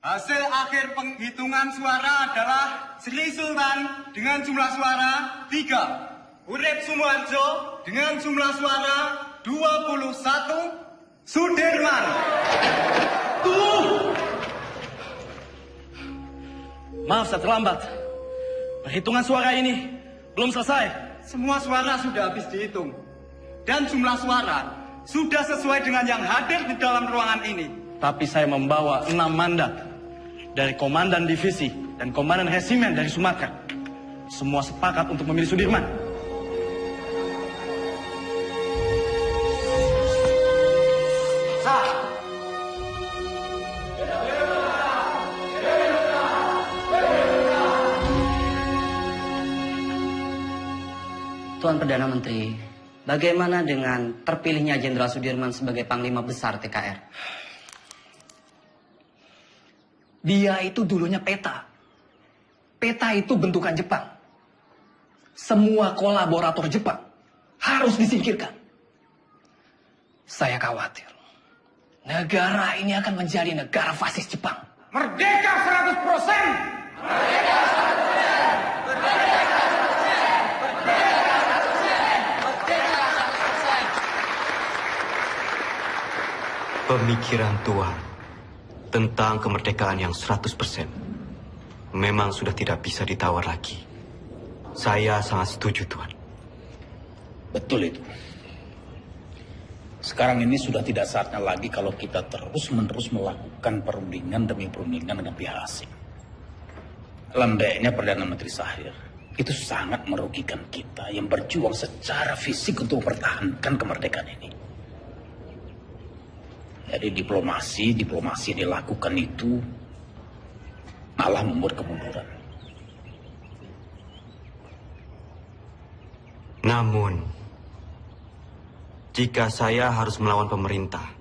Hasil akhir penghitungan suara adalah Sri Sultan dengan jumlah suara 3. Urip Sumoharjo dengan jumlah suara 21. Sudirman. Maaf saya terlambat. Perhitungan suara ini belum selesai. Semua suara sudah habis dihitung. Dan jumlah suara sudah sesuai dengan yang hadir di dalam ruangan ini. Tapi saya membawa 6 mandat dari Komandan Divisi dan Komandan Resimen dari Sumatera. Semua sepakat untuk memilih Sudirman. Tuan Perdana Menteri, bagaimana dengan terpilihnya Jenderal Sudirman sebagai Panglima Besar TKR? Dia itu dulunya peta. Peta itu bentukan Jepang. Semua kolaborator Jepang harus disingkirkan. Saya khawatir negara ini akan menjadi negara fasis Jepang. Merdeka 100%! Merdeka 100%! Merdeka 100%! Pemikiran Tuan tentang kemerdekaan yang 100% memang sudah tidak bisa ditawar lagi. Saya sangat setuju, Tuan. Betul itu. Sekarang ini sudah tidak saatnya lagi kalau kita terus-menerus melakukan perundingan demi perundingan dengan pihak asing. Landainya Perdana Menteri Shahrir itu sangat merugikan kita yang berjuang secara fisik untuk mempertahankan kemerdekaan ini. Jadi diplomasi yang dilakukan itu malah membuat kemunduran. Namun, jika saya harus melawan pemerintah,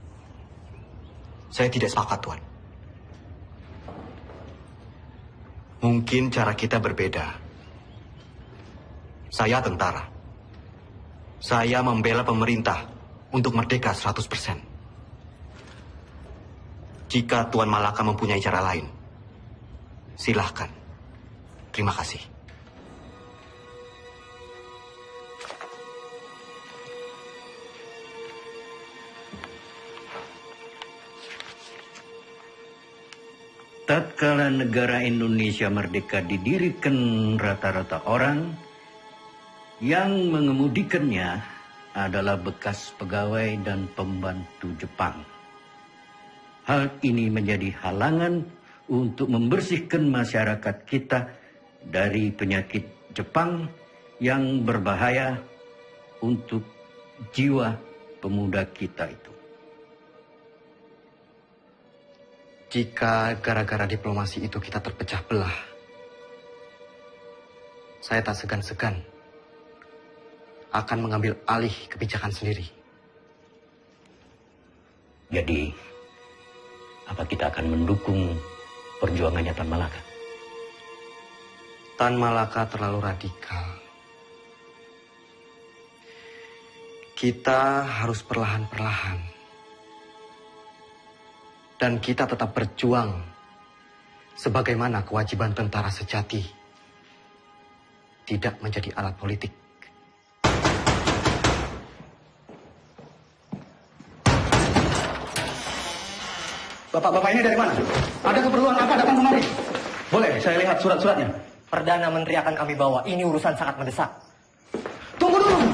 saya tidak sepakat, Tuan. Mungkin cara kita berbeda. Saya tentara. Saya membela pemerintah untuk merdeka 100%. Jika Tuan Malaka mempunyai cara lain, silahkan. Terima kasih. Tatkala negara Indonesia merdeka didirikan rata-rata orang yang mengemudikannya adalah bekas pegawai dan pembantu Jepang. Hal ini menjadi halangan untuk membersihkan masyarakat kita dari penyakit Jepang yang berbahaya untuk jiwa pemuda kita itu. Jika gara-gara diplomasi itu kita terpecah belah, saya tak segan-segan akan mengambil alih kebijakan sendiri. Jadi, apa kita akan mendukung perjuangannya Tan Malaka? Tan Malaka terlalu radikal. Kita harus perlahan-perlahan. Dan kita tetap berjuang sebagaimana kewajiban tentara sejati. Tidak menjadi alat politik. Bapak-bapak ini dari mana? Ada keperluan apa datang kemari? Boleh saya lihat surat-suratnya? Perdana Menteri akan kami bawa. Ini urusan sangat mendesak. Tunggu dulu.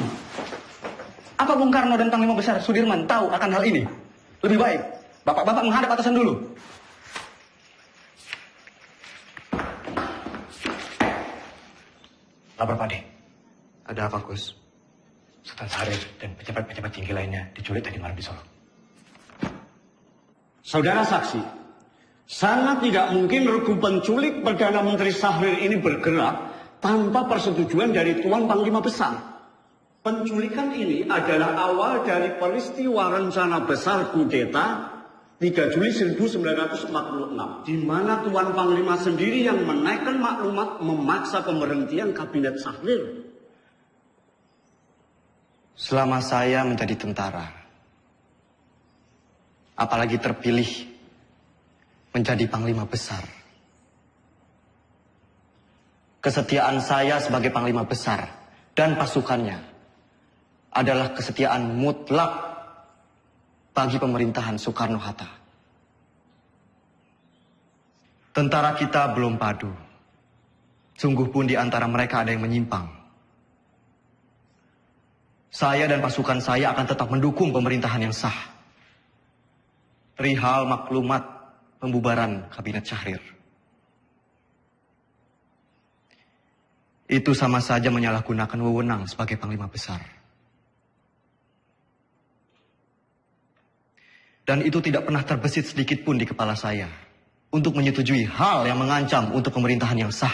Apa Bung Karno dan Panglima Besar Sudirman tahu akan hal ini? Lebih baik bapak-bapak menghadap atasan dulu. Lapor Pak De. Ada apa, Gus? Sultan Syarif dan pejabat-pejabat tinggi lainnya diculik tadi malam di Solo. Saudara saksi, sangat tidak mungkin regu penculik Perdana Menteri Syahrir ini bergerak tanpa persetujuan dari Tuan Panglima Besar. Penculikan ini adalah awal dari peristiwa rencana besar kudeta 3 Juli 1946, di mana Tuan Panglima sendiri yang menaikkan maklumat memaksa pemberhentian kabinet Syahrir. Selama saya menjadi tentara, apalagi terpilih menjadi panglima besar. Kesetiaan saya sebagai panglima besar dan pasukannya adalah kesetiaan mutlak bagi pemerintahan Soekarno-Hatta. Tentara kita belum padu. Sungguh pun di antara mereka ada yang menyimpang. Saya dan pasukan saya akan tetap mendukung pemerintahan yang sah. Perihal maklumat pembubaran Kabinet Syahrir. Itu sama saja menyalahgunakan wewenang sebagai panglima besar. Dan itu tidak pernah terbesit sedikit pun di kepala saya untuk menyetujui hal yang mengancam untuk pemerintahan yang sah.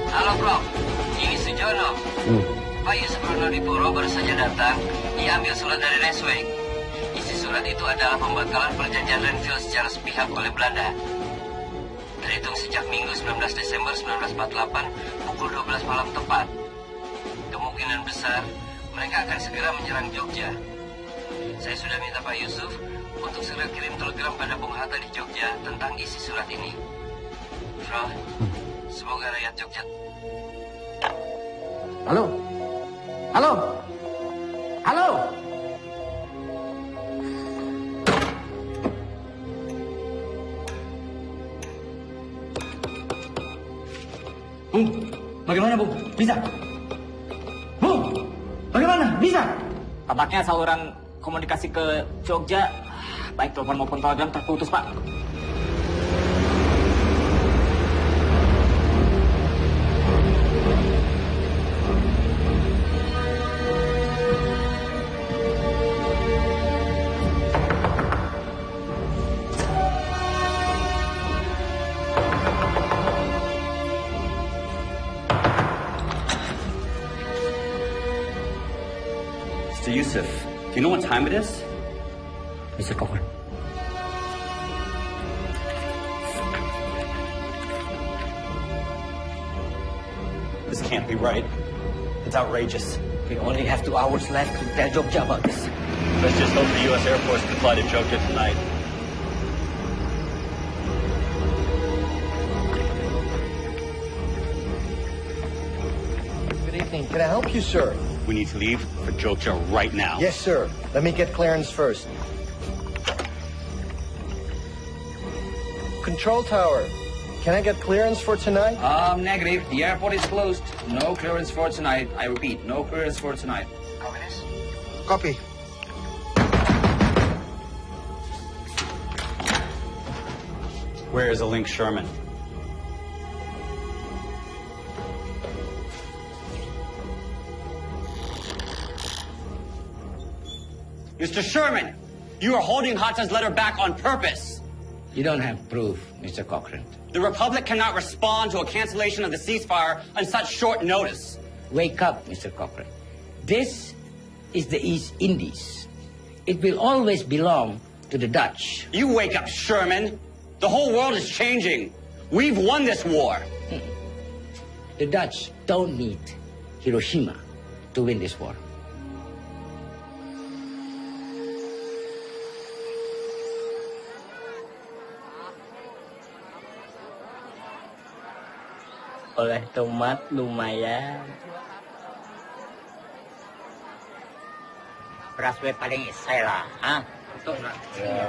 Halo bro, ini Sujono. Pak Yusuf Pronodipuro baru saja datang. Ia ambil surat dari Resweg. Isi surat itu adalah pembatalan perjanjian Renville secara sepihak oleh Belanda. Terhitung sejak Minggu 19 Desember 1948 pukul 12 malam tepat. Kemungkinan besar mereka akan segera menyerang Jogja. Saya sudah minta Pak Yusuf untuk segera kirim telegram pada Bung Hatta di Jogja tentang isi surat ini. Bro, semoga rakyat Jogja. Halo? Halo? Halo? Bung, bagaimana Bung? Bisa? Bung, bagaimana? Bisa? Tampaknya saluran komunikasi ke Jogja, baik telepon maupun telegram terputus, Pak. Mr. Yusuf, do you know what time it is? Mr. Cochrane. This can't be right. It's outrageous. We only have 2 hours left to tell Jogja about this. Let's just hope the U.S. Air Force can fly to Jogja tonight. Good evening. Can I help you, sir? We need to leave for Jogja right now. Yes, sir. Let me get clearance first. Control tower. Can I get clearance for tonight? Negative. The airport is closed. No clearance for tonight. I repeat, no clearance for tonight. Copy this? Copy. Where is a Link Sherman? Mr. Sherman, you are holding Hatta's letter back on purpose. You don't have proof, Mr. Cochrane. The Republic cannot respond to a cancellation of the ceasefire on such short notice. Wake up, Mr. Cochrane. This is the East Indies. It will always belong to the Dutch. You wake up, Sherman. The whole world is changing. We've won this war. The Dutch don't need Hiroshima to win this war. Oleh tomat lumayan. Beras gue paling isai lah, ah? Betul nggak? Ya.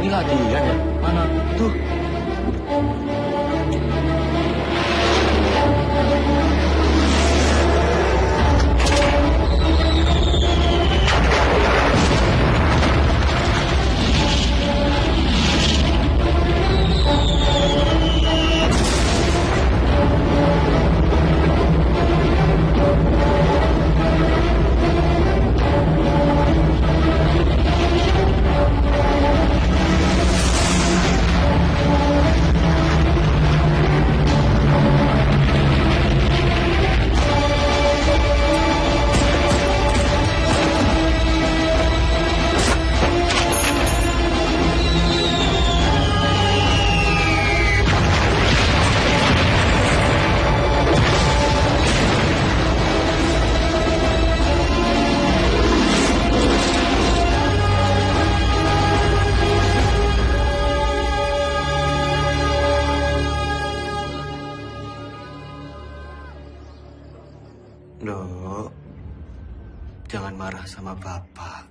Ini latihan ya? Mana? Tuh. jangan marah sama Bapak.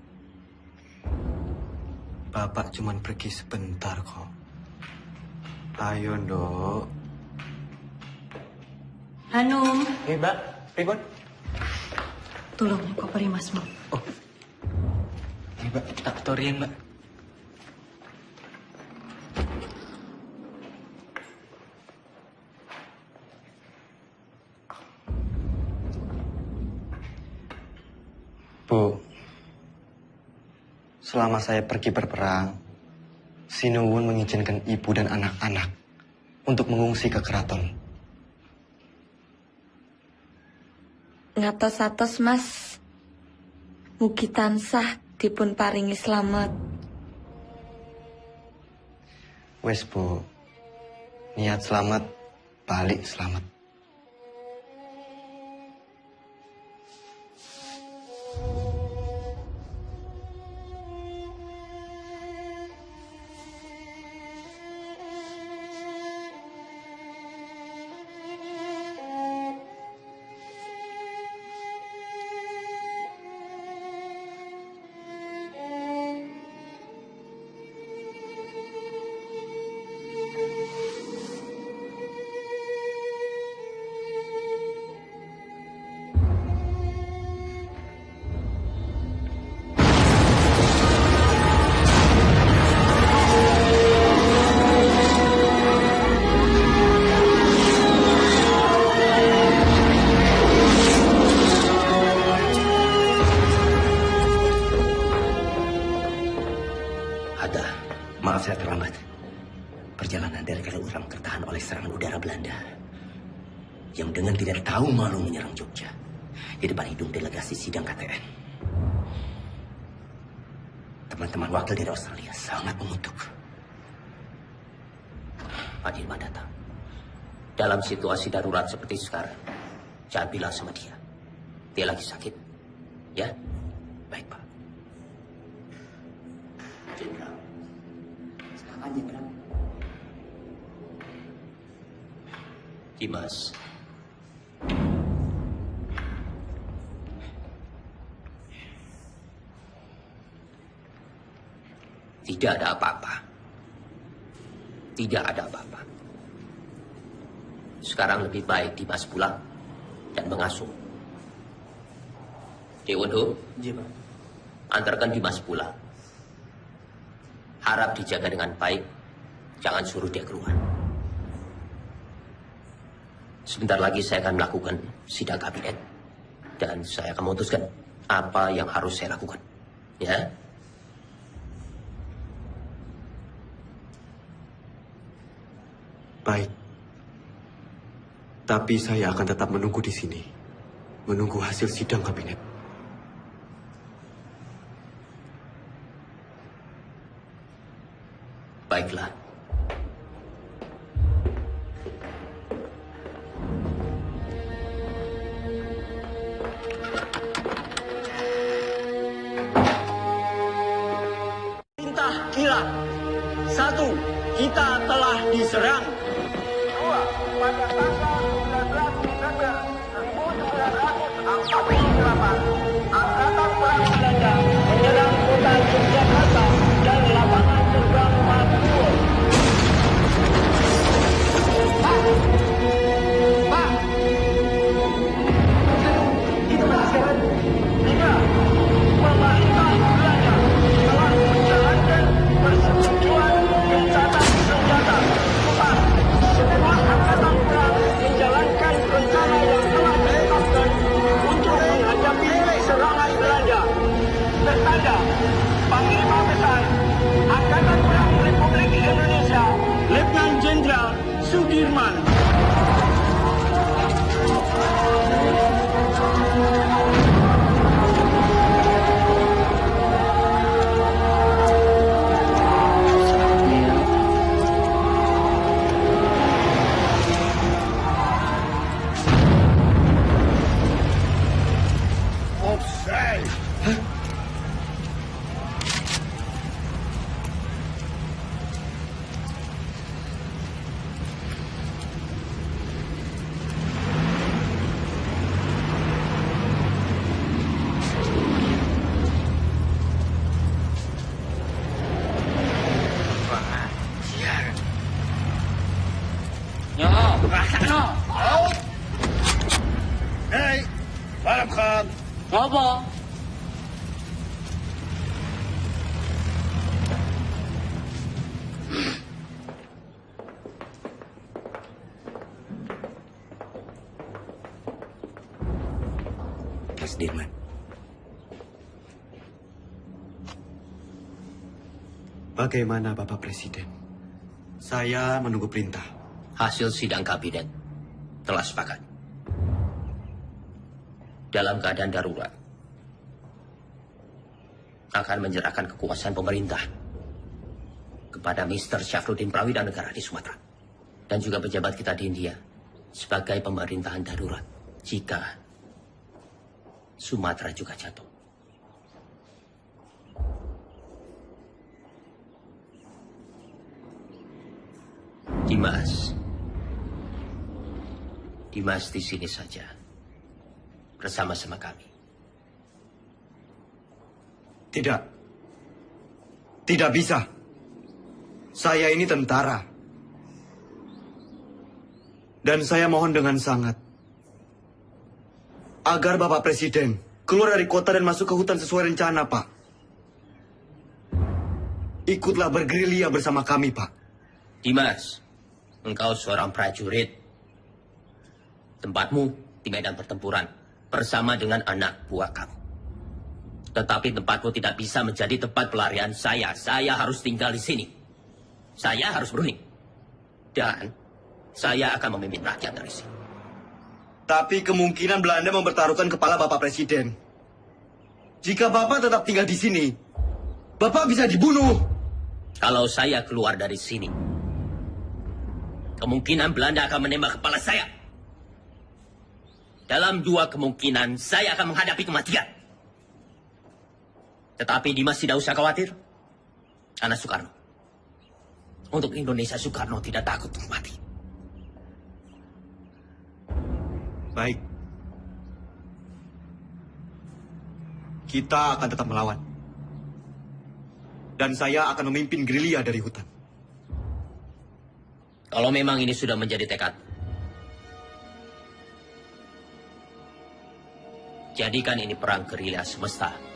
Bapak cuman pergi sebentar kok. Ayo, Nduk. Hanum. Mbak. Pripun? Tolong koperi Masmu. Ini, Mbak. Tak torian, Mbak. Bu, selama saya pergi berperang, Sinuwun mengizinkan ibu dan anak-anak untuk mengungsi ke keraton. Ngatos-atos Mas, mugi tansah dipun paringi slamet. Wes, Bu, niat selamat, balik selamat. Maaf saya terlambat. Perjalanan dari Kaliurang tertahan oleh serangan udara Belanda yang dengan tidak tahu malu menyerang Jogja di depan hidung delegasi sidang KTN. Teman-teman wakil dari Australia sangat mengutuk. Pak Dirman datang. Dalam situasi darurat seperti sekarang, jangan bilang sama dia. Dia lagi sakit. Ya? Baik, Pak. Jenderal. Silakan, Jenderal. Dimas. Tidak ada apa-apa. Tidak ada apa-apa. Sekarang lebih baik Dimas pulang dan mengasuh. Dewono, antarkan Dimas pulang. Harap dijaga dengan baik. Jangan suruh dia keluar. Sebentar lagi saya akan melakukan sidang kabinet. Dan saya akan memutuskan apa yang harus saya lakukan. Ya? Baik. Tapi saya akan tetap menunggu di sini. Menunggu hasil sidang kabinet. Baiklah. Perintah kilat. 1. Kita telah diserang. 2. Pada tanggal 19 Desember 1948, Angkatan Perang Belanda menyerang kota Yogyakarta dan lapangan terbang Maguwo. Pak! Itu masih 3. Pemerintah Belanda telah menjalankan persetujuan gencatan senjata. 4. Semua angkatan perang Apa? Mas Dirman. Bagaimana Bapak Presiden? Saya menunggu perintah. Hasil sidang kabinet telah sepakat. Dalam keadaan darurat, akan menyerahkan kekuasaan pemerintah kepada Mr. Syafruddin Prawidanegara di Sumatera. Dan juga pejabat kita di India sebagai pemerintahan darurat jika Sumatera juga jatuh. Dimas di sini saja bersama-sama kami. Tidak. Tidak bisa. Saya ini tentara. Dan saya mohon dengan sangat agar Bapak Presiden keluar dari kota dan masuk ke hutan sesuai rencana, Pak. Ikutlah bergerilya bersama kami, Pak. Dimas, engkau seorang prajurit. Tempatmu di medan pertempuran bersama dengan anak buah kamu. Tetapi tempatmu tidak bisa menjadi tempat pelarian saya. Saya harus tinggal di sini. Saya harus berunding. Dan saya akan memimpin rakyat dari sini. Tapi kemungkinan Belanda mempertaruhkan kepala Bapak Presiden. Jika Bapak tetap tinggal di sini, Bapak bisa dibunuh. Kalau saya keluar dari sini, kemungkinan Belanda akan menembak kepala saya. Dalam dua kemungkinan, saya akan menghadapi kematian. Tetapi Dimas tidak usah khawatir. Karena Soekarno. Untuk Indonesia, Soekarno tidak takut untuk mati. Baik. Kita akan tetap melawan. Dan saya akan memimpin gerilya dari hutan. Kalau memang ini sudah menjadi tekad, jadikan ini perang gerilya semesta.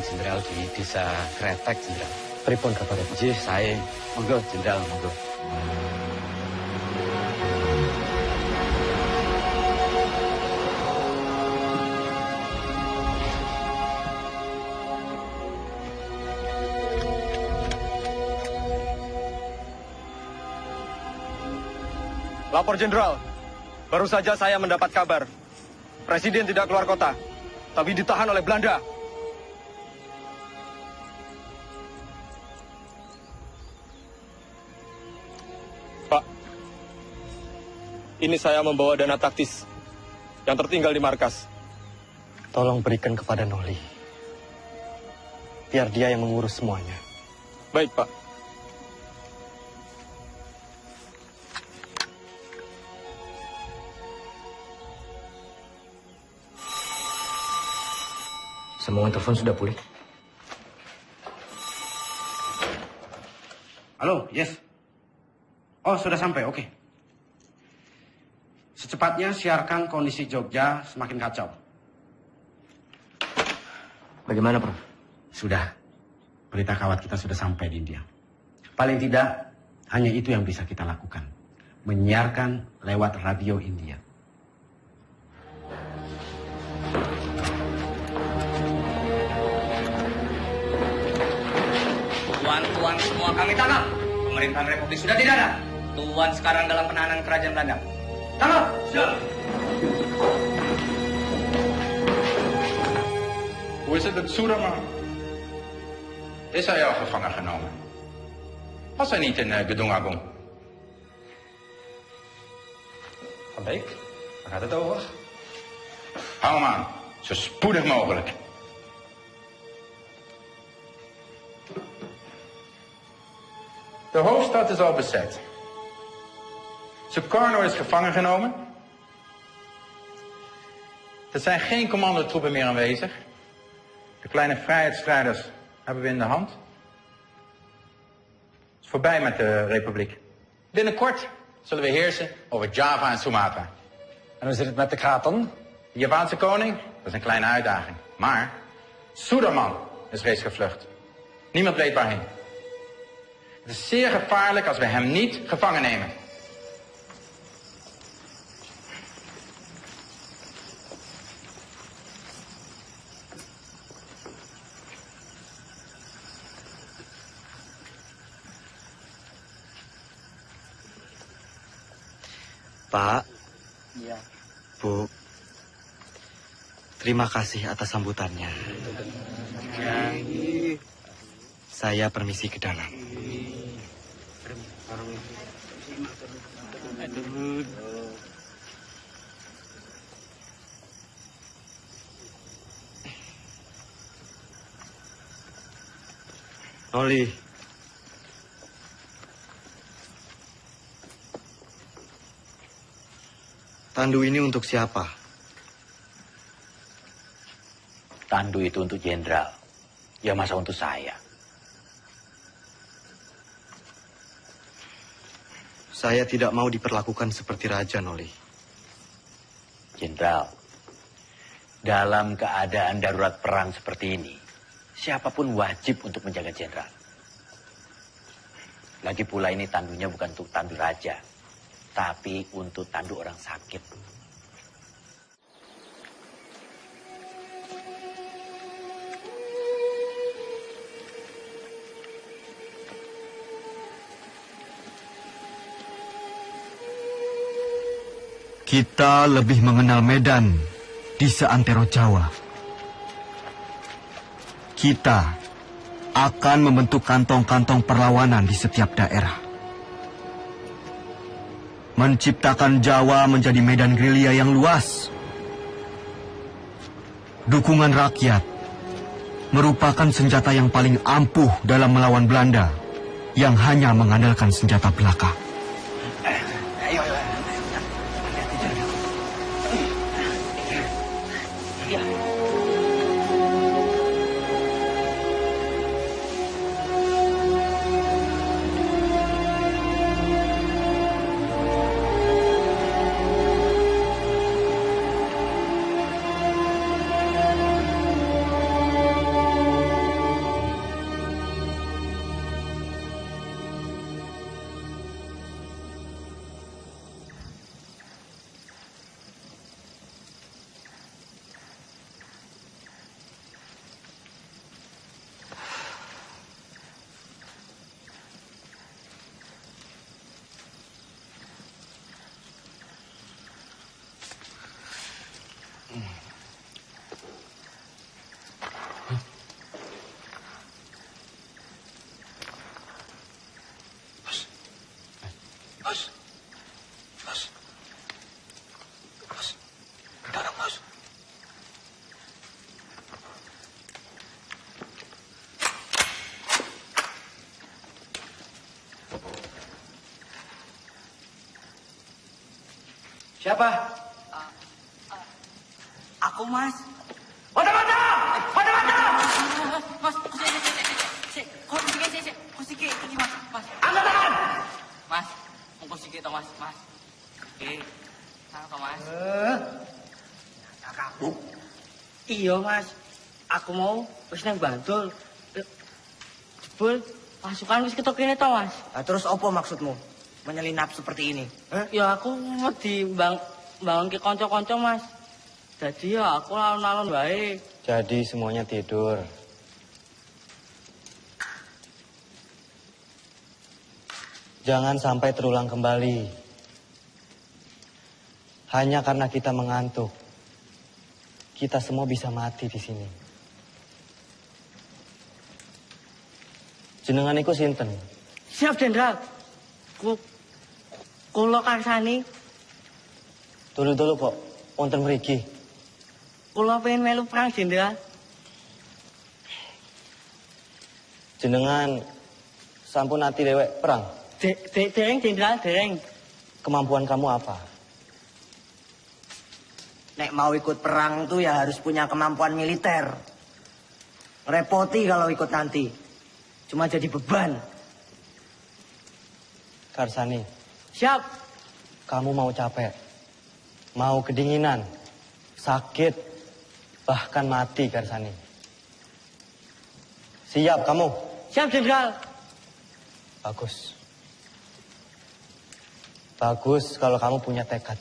Jenderal di desa Kretek, Jenderal. Pripun kabar? Nggih, sae. Monggo, Jenderal, monggo. Lapor Jenderal, baru saja saya mendapat kabar. Presiden tidak keluar kota, tapi ditahan oleh Belanda. Pak, ini saya membawa dana taktis yang tertinggal di markas. Tolong berikan kepada Noli. Biar dia yang mengurus semuanya. Baik, Pak. Semua telepon sudah pulih. Halo, yes. Oh, sudah sampai, oke. Secepatnya siarkan kondisi Jogja semakin kacau. Bagaimana, Prof? Sudah. Berita kawat kita sudah sampai di India. Paling tidak, hanya itu yang bisa kita lakukan. Menyiarkan lewat radio India. Tuan-tuan semua kami tangkap. Pemerintahan Republik sudah tidak ada. Tuan sekarang dalam penahanan kerajaan Belanda. Tangkap! Siap. Hoe is het met Soedaman? Is hij al gevangen genomen? Was hij niet in Gedung Agung? Van Beek, waar gaat het over? Hou hem aan, zo spoedig mogelijk. De hoofdstad is al bezet. Sukarno is gevangen genomen. Er zijn geen commandotroepen meer aanwezig. De kleine vrijheidsstrijders hebben we in de hand. Het is voorbij met de republiek. Binnenkort zullen we heersen over Java en Sumatra. En hoe zit het met de kraton? De Javaanse koning, dat is een kleine uitdaging. Maar Suderman is reeds gevlucht. Niemand weet waarheen. Het is zeer gevaarlijk als we hem niet gevangen nemen. Pak, Iya. Bu, terima kasih atas sambutannya. Saya permisi ke dalam. Oli, tandu ini untuk siapa? Tandu itu untuk jenderal. Ya masa untuk saya. Saya tidak mau diperlakukan seperti raja, Noli. Jenderal, dalam keadaan darurat perang seperti ini, siapapun wajib untuk menjaga jenderal. Lagi pula ini tandunya bukan untuk tandu raja, tapi untuk tandu orang sakit. Kita lebih mengenal Medan di seantero Jawa. Kita akan membentuk kantong-kantong perlawanan di setiap daerah. Menciptakan Jawa menjadi medan gerilya yang luas. Dukungan rakyat merupakan senjata yang paling ampuh dalam melawan Belanda yang hanya mengandalkan senjata belaka. Siapa? Aku, Mas. Mata-mata! Mata-mata! Mas. Kusike, iki Mas. Angkat tangan. Mas, kusike to Mas. Oke. Apa Mas? Kakakku. Iya Mas. Aku mau wis nang Bantul. Jebul pasukan wis ketok kene to Mas. Terus apa maksudmu? Menyelinap seperti ini? Ya aku mau bangun ke konco-konco Mas. Jadi ya aku alon-alon wae. Jadi semuanya tidur. Jangan sampai terulang kembali. Hanya karena kita mengantuk, kita semua bisa mati di sini. Jenengan iku sinten? Siap, Jenderal. Kula karsani. Dulu kok, wonten mriki. Kula pengen melu perang, Jenderal. Jenengan sampun ati dewek perang? Dereng, Jenderal, dereng. Kemampuan kamu apa? Nek mau ikut perang tuh ya harus punya kemampuan militer. Repoti kalau ikut nanti. Cuma jadi beban. Karsani. Siap. Kamu mau capek, mau kedinginan, sakit, bahkan mati, Karsani. Siap kamu? Siap, Jenderal. Bagus. Bagus kalau kamu punya tekad.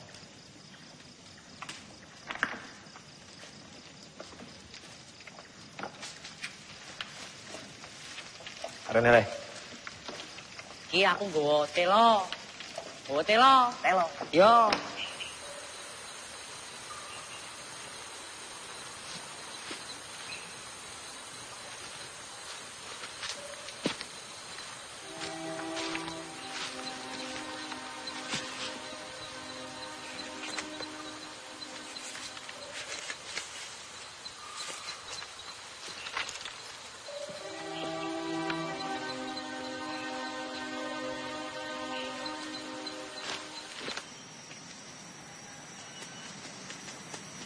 Ada nilai. Ki aku nggawa telo. Telo. Yo.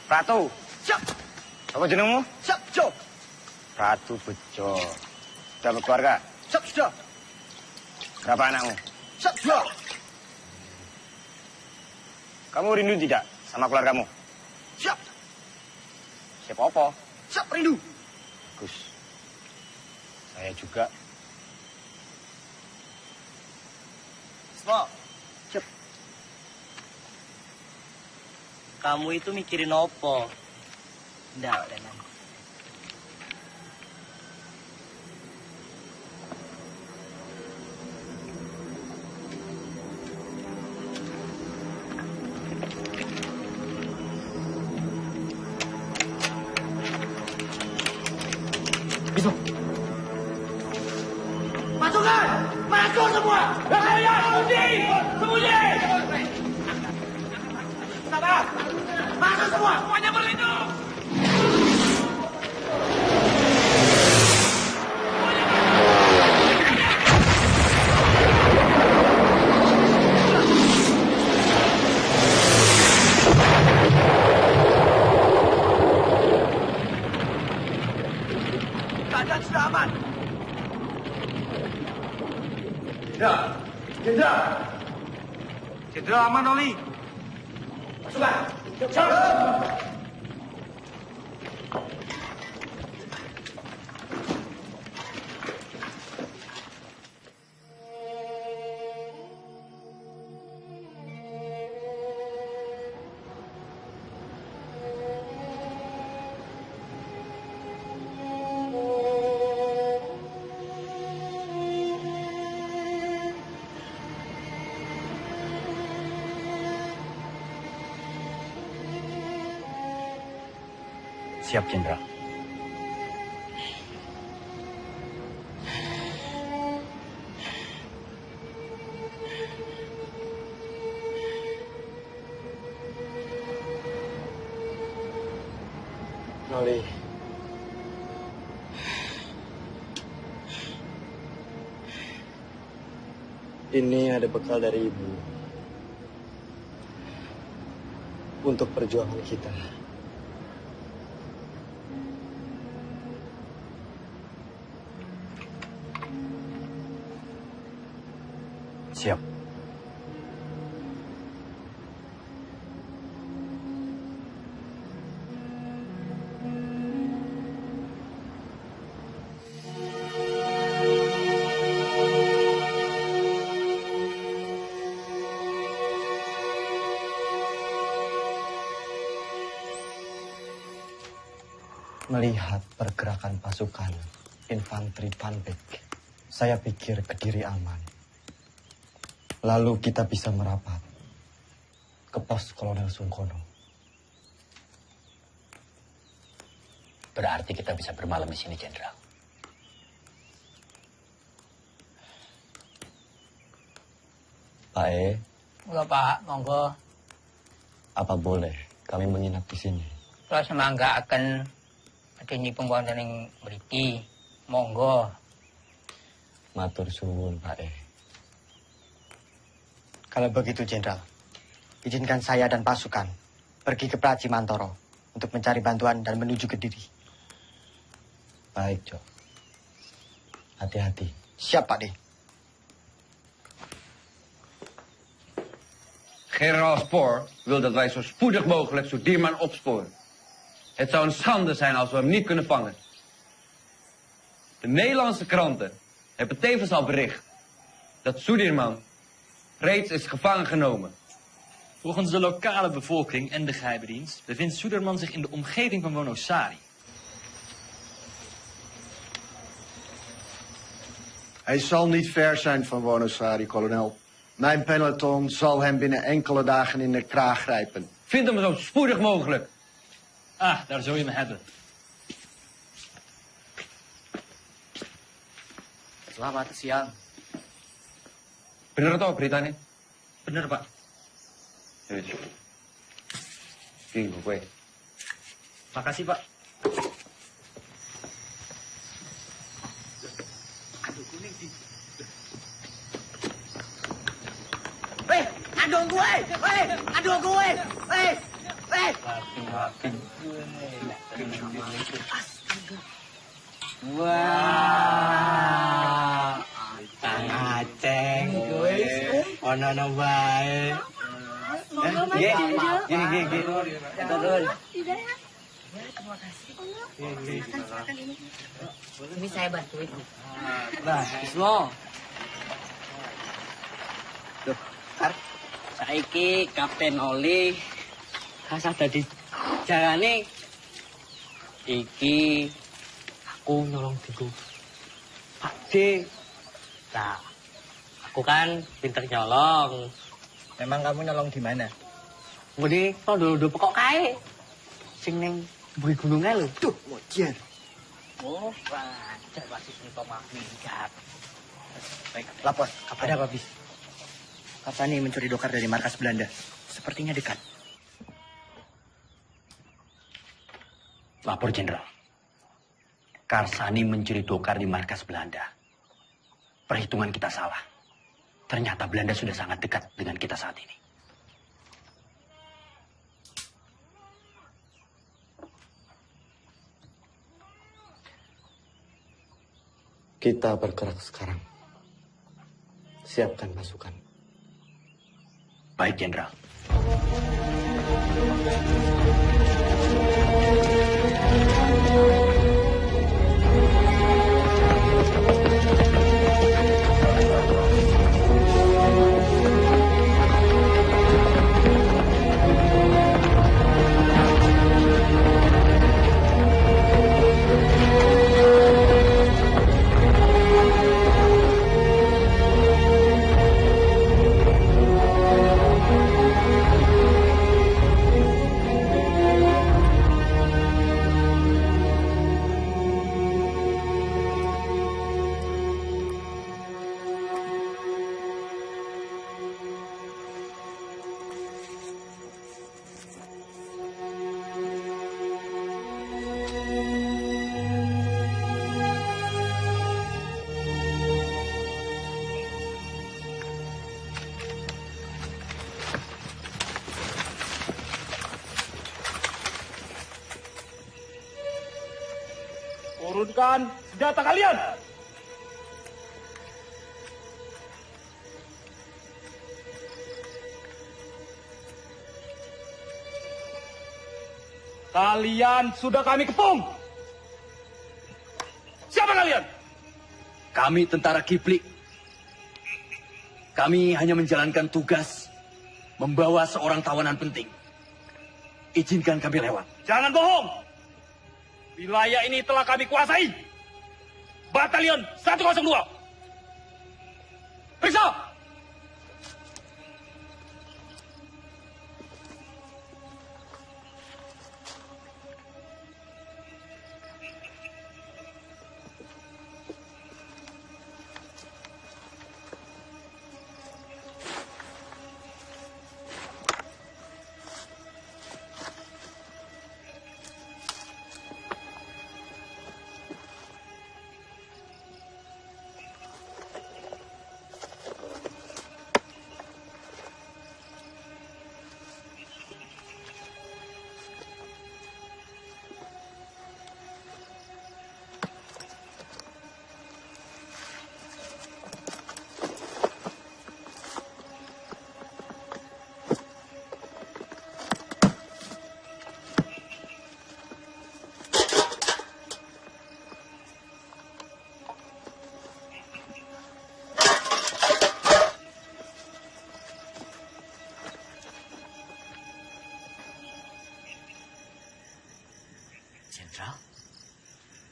Ratu. Siap. Apa jenengmu? Siap, Jo. Ratu Bejo. Sudah berkeluarga? Siap, sudah. Berapa anakmu? Siap, sudah. Kamu rindu tidak sama keluargamu? Siap. Siapa apa? Siap, rindu. Bagus. Saya juga. Smo. Siap. Kamu itu mikirin apa? Nggak, Renan. Bisa. Pasukan! Masuk semua! Sembunyi! Sabar! Masuk semua! Semuanya berlindung! Keadaan sudah aman. Jenderal aman, Oli. Pasukan! Siap! Siap, Jenderal. Noli. Ini ada bekal dari Ibu. Untuk perjuangan kita. Siap. Melihat pergerakan pasukan infanteri Panpek, saya pikir Kediri aman. Lalu kita bisa merapat ke pos Kolonel Sungkono. Berarti kita bisa bermalam di sini, Jenderal. Pak E, Enggak, Pak. Monggo. apa boleh kami menginap di sini? Kalau semangga akan adanya pembuatan yang beriki. Monggo. Matur suwun, Pak E. Kalau begitu, Jenderal, izinkan saya dan pasukan pergi ke Praji Mantoro untuk mencari bantuan dan menuju Kediri. Baik, Jo. Hati-hati. Siap, Pak D. Generaal Spoor wil dat wij zo spoedig mogelijk Soedirman opsporen. Het zou een schande zijn als we hem niet kunnen vangen. De Nederlandse kranten hebben tevens al bericht dat Soedirman reeds is gevangen genomen. Volgens de lokale bevolking en de geheime dienst bevindt Suderman zich in de omgeving van Wonosari. Hij zal niet ver zijn van Wonosari, kolonel. Mijn peloton zal hem binnen enkele dagen in de kraag grijpen. Vind hem zo spoedig mogelijk. Ah, daar zul je me hebben. Selamat siang. Bener toh beritanya? Bener, Pak. Ini gue. Makasih, Pak. Aduh gue! Aduh gue! Wah, Kang Aceng, ono bae. Gini. Turun. Terima kasih. Silakan ini. Ini saya bantuin. Nah, Bismo. Duh, Kar, saiki Kapten Oli kasah dadi jalane iki aku nyolong diku Pak D. Nah, aku kan pinter nyolong. Memang kamu nyolong di mana? Ngene tondo pokok kae. Sing ning mburi gununge lho. Duh, mojer. Oh, wajar wasit nih Pak minggat. Baik, lapor. Ada apa, Bis? Karsani mencuri dokar dari markas Belanda. Sepertinya dekat. Lapor, Jenderal. Karsani mencuri dokar di markas Belanda. Perhitungan kita salah. Ternyata Belanda sudah sangat dekat dengan kita saat ini. Kita bergerak sekarang. Siapkan pasukan. Baik, Jenderal. Turunkan senjata kalian! Kalian sudah kami kepung. Siapa kalian? Kami tentara Kiplik. Kami hanya menjalankan tugas membawa seorang tawanan penting. Izinkan kami lewat. Jangan bohong. Wilayah ini telah kami kuasai. Batalion 102. Periksa.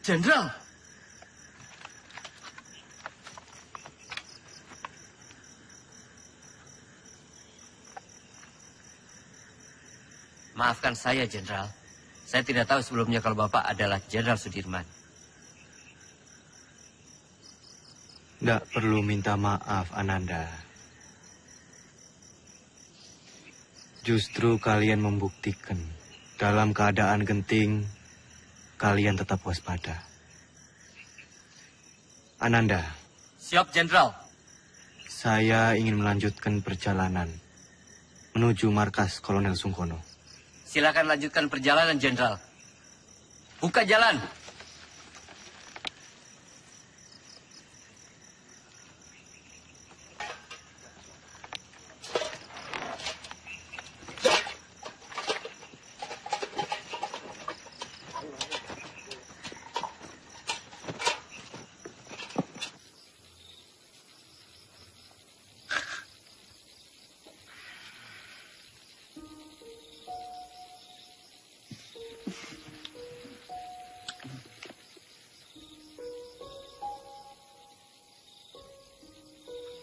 Jenderal. Maafkan saya, Jenderal. Saya tidak tahu sebelumnya kalau Bapak adalah Jenderal Sudirman. Tidak perlu minta maaf, Ananda. Justru kalian membuktikan dalam keadaan genting, kalian tetap waspada. Ananda. Siap, Jenderal. Saya ingin melanjutkan perjalanan menuju markas Kolonel Sungkono. Silakan lanjutkan perjalanan, Jenderal. Buka jalan.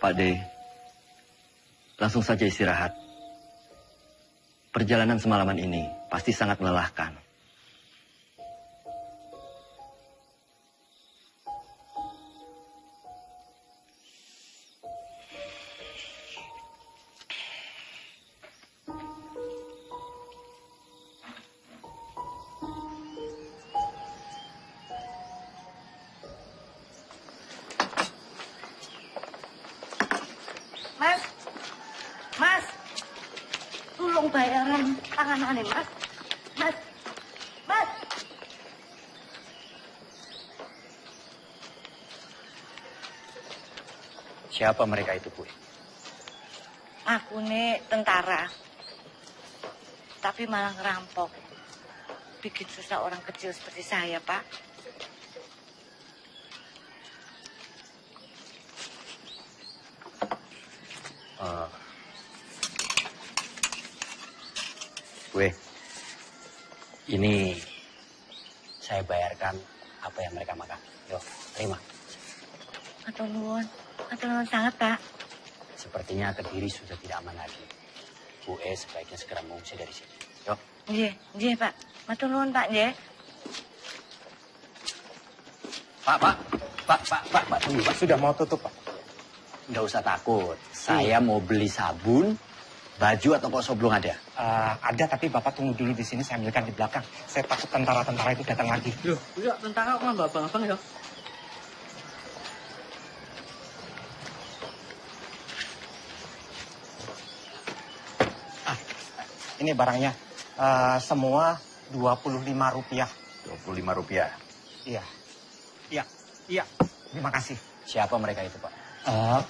Pak D, langsung saja istirahat. Perjalanan semalaman ini pasti sangat melelahkan. Mas, tolong bayaran tanganannya, Mas. Mas. Siapa mereka itu, Bu? Aku nih tentara, tapi malah ngerampok. Bikin susah orang kecil seperti saya, Pak. Gue, ini saya bayarkan apa yang mereka makan. Yo, terima. Atur nuwun sangat, Pak. Sepertinya Kediri sudah tidak aman lagi. Gue sebaiknya segera mengungsi dari sini. Yo. Nggih, Pak. Matur nuwun, Pak, nggih. Pak, tunggu, Pak. Sudah mau tutup, Pak. Nggak usah takut. Saya mau beli sabun, baju atau kosong belum ada? Ada, tapi Bapak tunggu dulu di sini, saya ambilkan di belakang. Saya takut tentara-tentara itu datang lagi. Loh, iya, tentara kok nggak abang-abang ya? Ini barangnya, semua Rp25. Rp25? Iya. Terima kasih. Siapa mereka itu, Pak?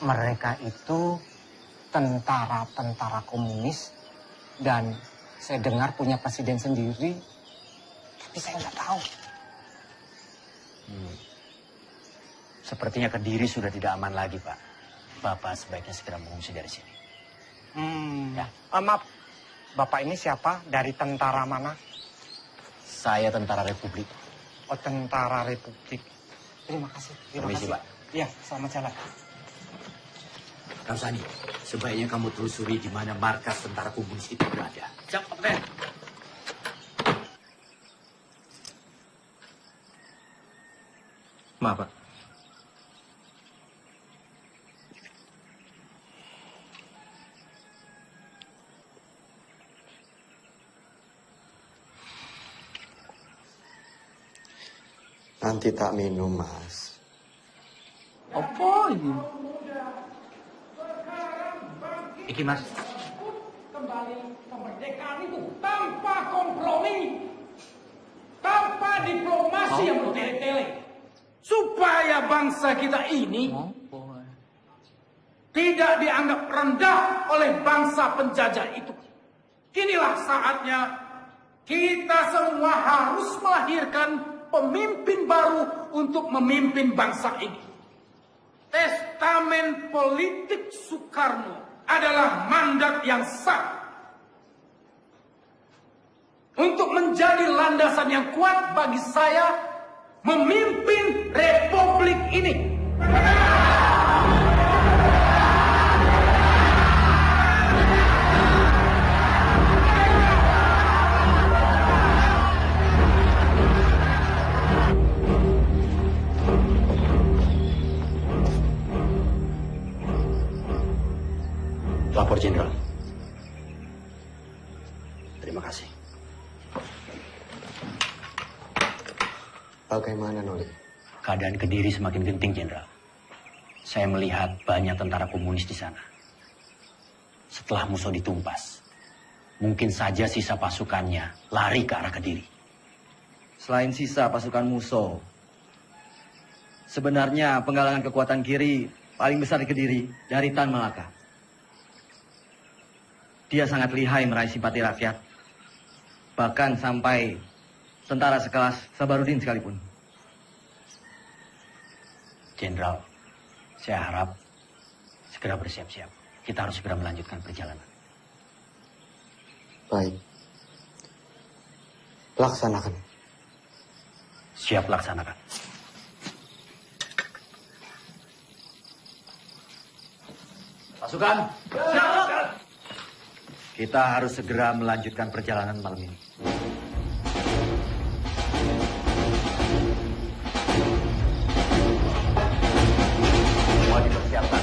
Mereka itu tentara-tentara komunis dan saya dengar punya presiden sendiri. Tapi saya nggak tahu. Sepertinya Kediri sudah tidak aman lagi, Pak. Bapak sebaiknya segera mengungsi dari sini. Ya. Maaf, Bapak ini siapa? Dari tentara mana? Saya tentara Republik. Oh, tentara Republik. Terima kasih. Permisi, Pak. Iya, selamat jalan. Karsani, sebaiknya kamu telusuri di mana markas tentara komunis itu berada. Siap, Kapten. Maaf, Pak. Nanti tak minum, Mas. Apa ini? Iki, Mas. Kembali kemerdekaan itu tanpa kompromi, tanpa diplomasi yang bertele-tele, supaya bangsa kita ini tidak dianggap rendah oleh bangsa penjajah itu. Inilah saatnya kita semua harus melahirkan pemimpin baru untuk memimpin bangsa ini. Testamen politik Soekarno adalah mandat yang sah untuk menjadi landasan yang kuat bagi saya memimpin republik ini. Lapor Jenderal. Terima kasih. Bagaimana, Noli? Keadaan Kediri semakin genting, Jenderal. Saya melihat banyak tentara komunis di sana. Setelah Musso ditumpas, mungkin saja sisa pasukannya lari ke arah Kediri. Selain sisa pasukan Musso, sebenarnya penggalangan kekuatan kiri paling besar di Kediri dari Tan Malaka. Dia sangat lihai meraih simpati rakyat. Bahkan sampai tentara sekelas Sabarudin sekalipun. Jenderal, saya harap segera bersiap-siap. Kita harus segera melanjutkan perjalanan. Baik. Laksanakan. Siap laksanakan. Pasukan. Kita harus segera melanjutkan perjalanan malam ini. Semua dipersiapkan.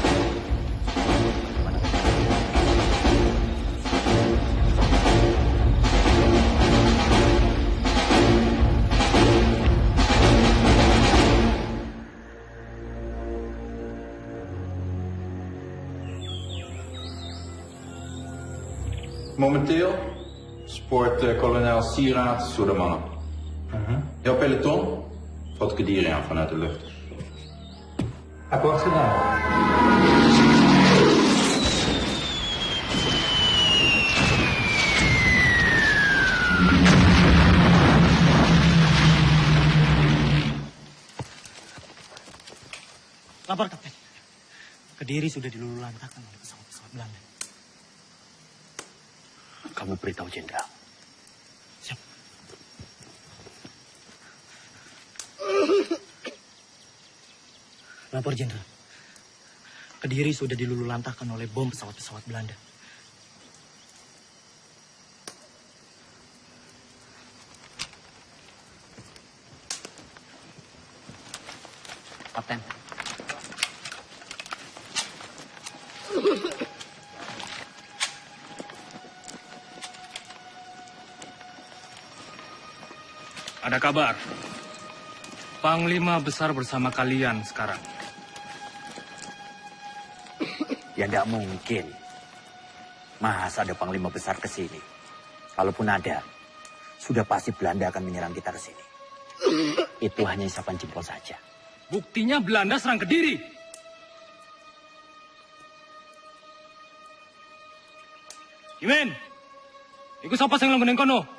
Momenteel spoort kolonel Sieraad Soedermannen. Jouw peloton valt Kediri aan vanuit de lucht. Akkoord gedaan. Lapor, Kapten. Kediri sudah dilululantakkan oleh pesawat-pesawat Belanda. Kamu beritahu Jenderal. Siap. Lapor, Jenderal. Kediri sudah dilululantakkan oleh bom pesawat-pesawat Belanda. Kapten. Ada kabar. Panglima besar bersama kalian sekarang. Ya tidak mungkin. Masa ada panglima besar ke sini? Kalaupun ada, sudah pasti Belanda akan menyerang kita ke sini. Itu hanya isapan jempol saja. Buktinya Belanda serang Kediri. Imen, ikut siapa yang langgunin kono?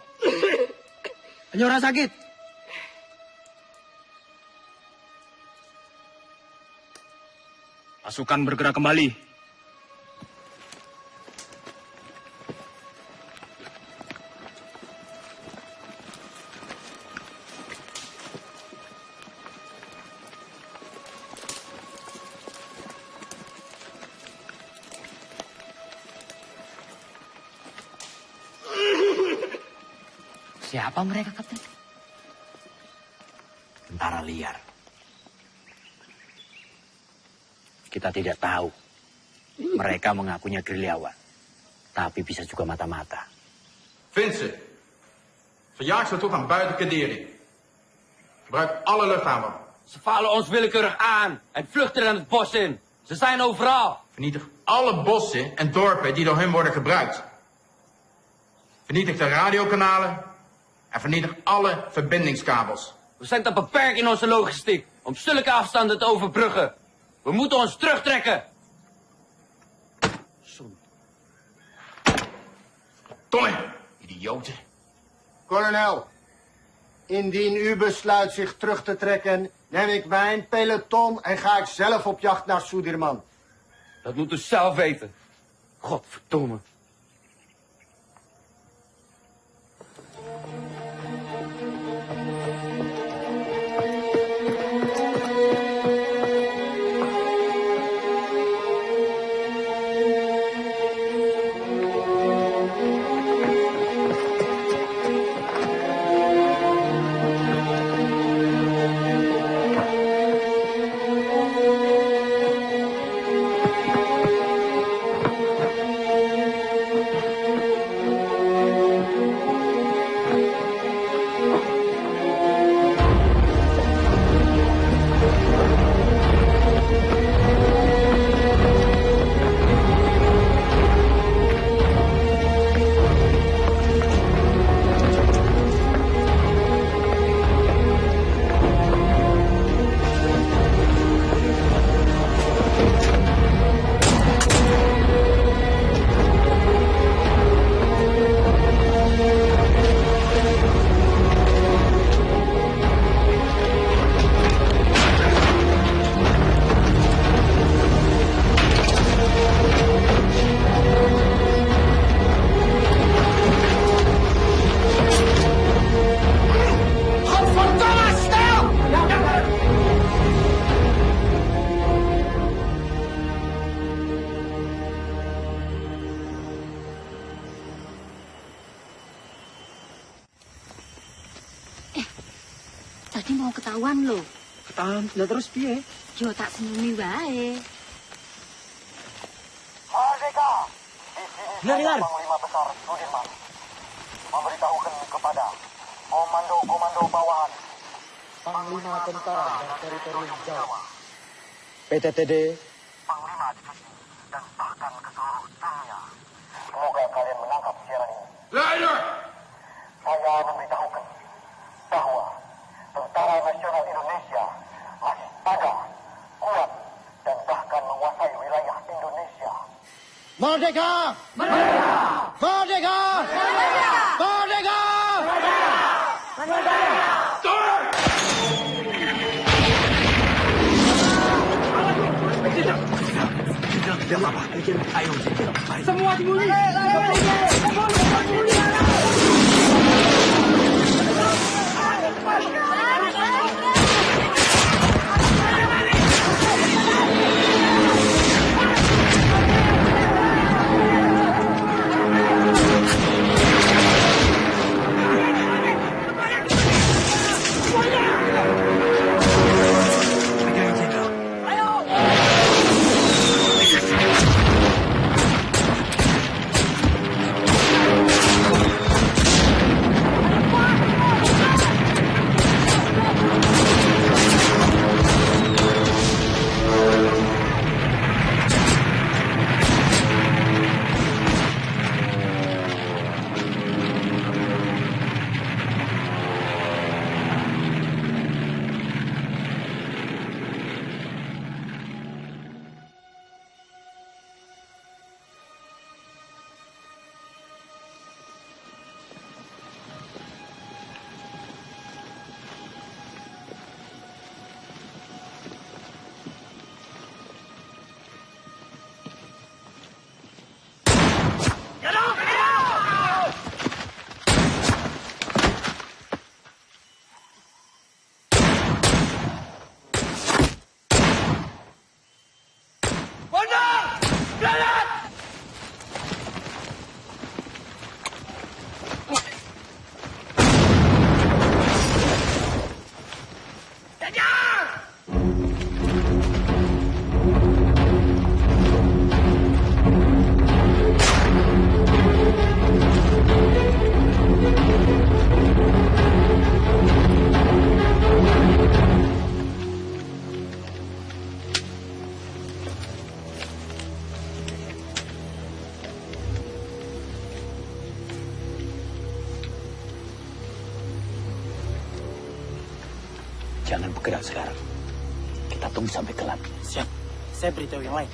Hanya orang sakit. Pasukan bergerak kembali. Siapa mereka, Kapten? Tentara liar. Kita tidak tahu. Mereka mengakunya gerilyawan. Tapi bisa juga mata-mata. Vind ze. Verjaag ze toe van buiten Kaderi. Gebruik alle luchthaven. Ze vallen ons willekeurig aan en vluchten dan het bos in. Ze zijn overal. Vernietig alle bossen en dorpen die door hun worden gebruikt. Vernietig de radiokanalen en vernietig alle verbindingskabels. We zijn te beperkt in onze logistiek om zulke afstanden te overbruggen. We moeten ons terugtrekken. Tomme, idioten. Kolonel, indien u besluit zich terug te trekken, neem ik mijn peloton en ga ik zelf op jacht naar Sudirman. Dat moet u zelf weten. Godverdomme. Tadi mau ketahuan loh. Ketahuan, sudah terus piye? Yo tak senengi wae. Merdeka! Dengar. Panglima Besar Sudirman memberitahukan kepada komando-komando bawahan Panglima Tentara dan Teritorium Jawa, PTTD, Panglima Divisi, dan bahkan ke seluruh dunia. Semoga kalian menangkap siaran ini. Leider! Saya memberitahukan bahwa Tentara Nasional Indonesia masih ada, kuat, dan bahkan menguasai wilayah Indonesia. Merdeka! Merdeka! Merdeka! Merdeka! Merdeka! Merdeka! Tidak apa-apa. Ayo, mari. Semua dimulai. Jangan bergerak sekarang. Kita tunggu sampai gelap. Siap. Saya beritahu yang lain.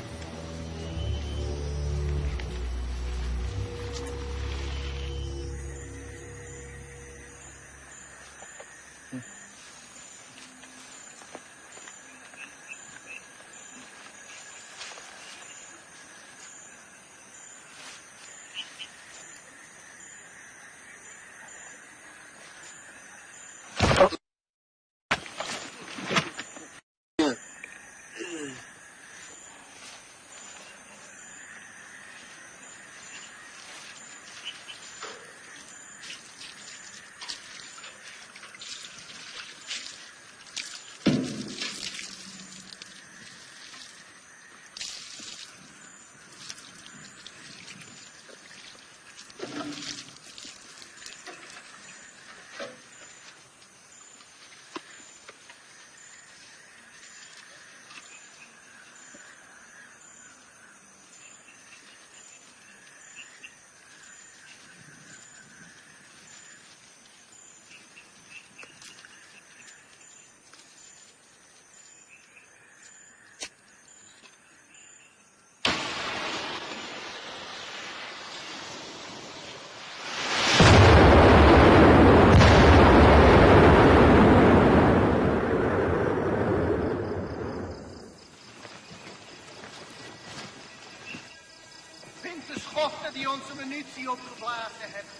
De schotten die onze munitie opgeblazen hebben.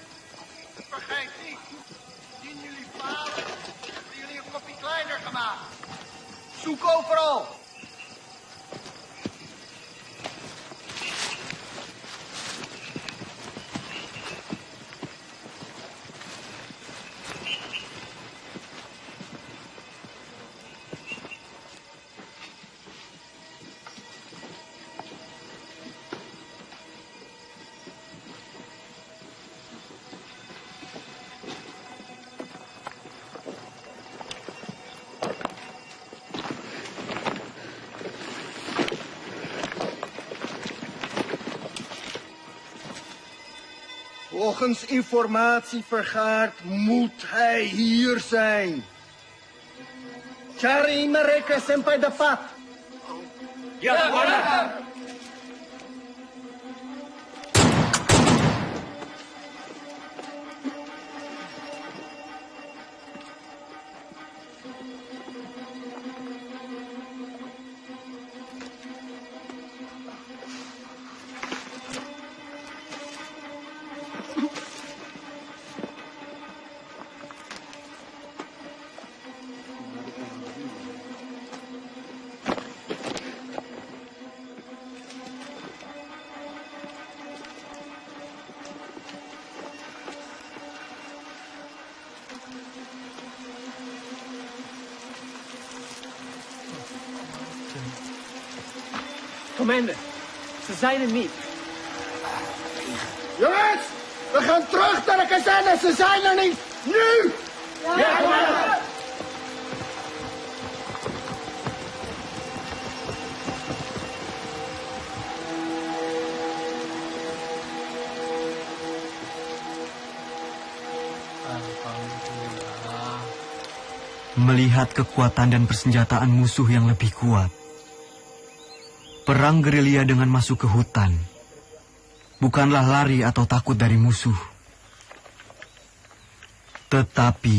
Vergeet niet, indien jullie falen, hebben jullie een kopje kleiner gemaakt. Zoek overal. Volgens informatie vergaard moet hij hier zijn. Cari mereka sampai dapat. Ya, Tuan. Commander, ze zijn er niet. Jongens, we gaan terug naar de kazerne. Ze zijn er niet. Nu! Ja, commander. Melihat kekuatan dan persenjataan musuh yang lebih kuat, perang gerilya dengan masuk ke hutan bukanlah lari atau takut dari musuh. Tetapi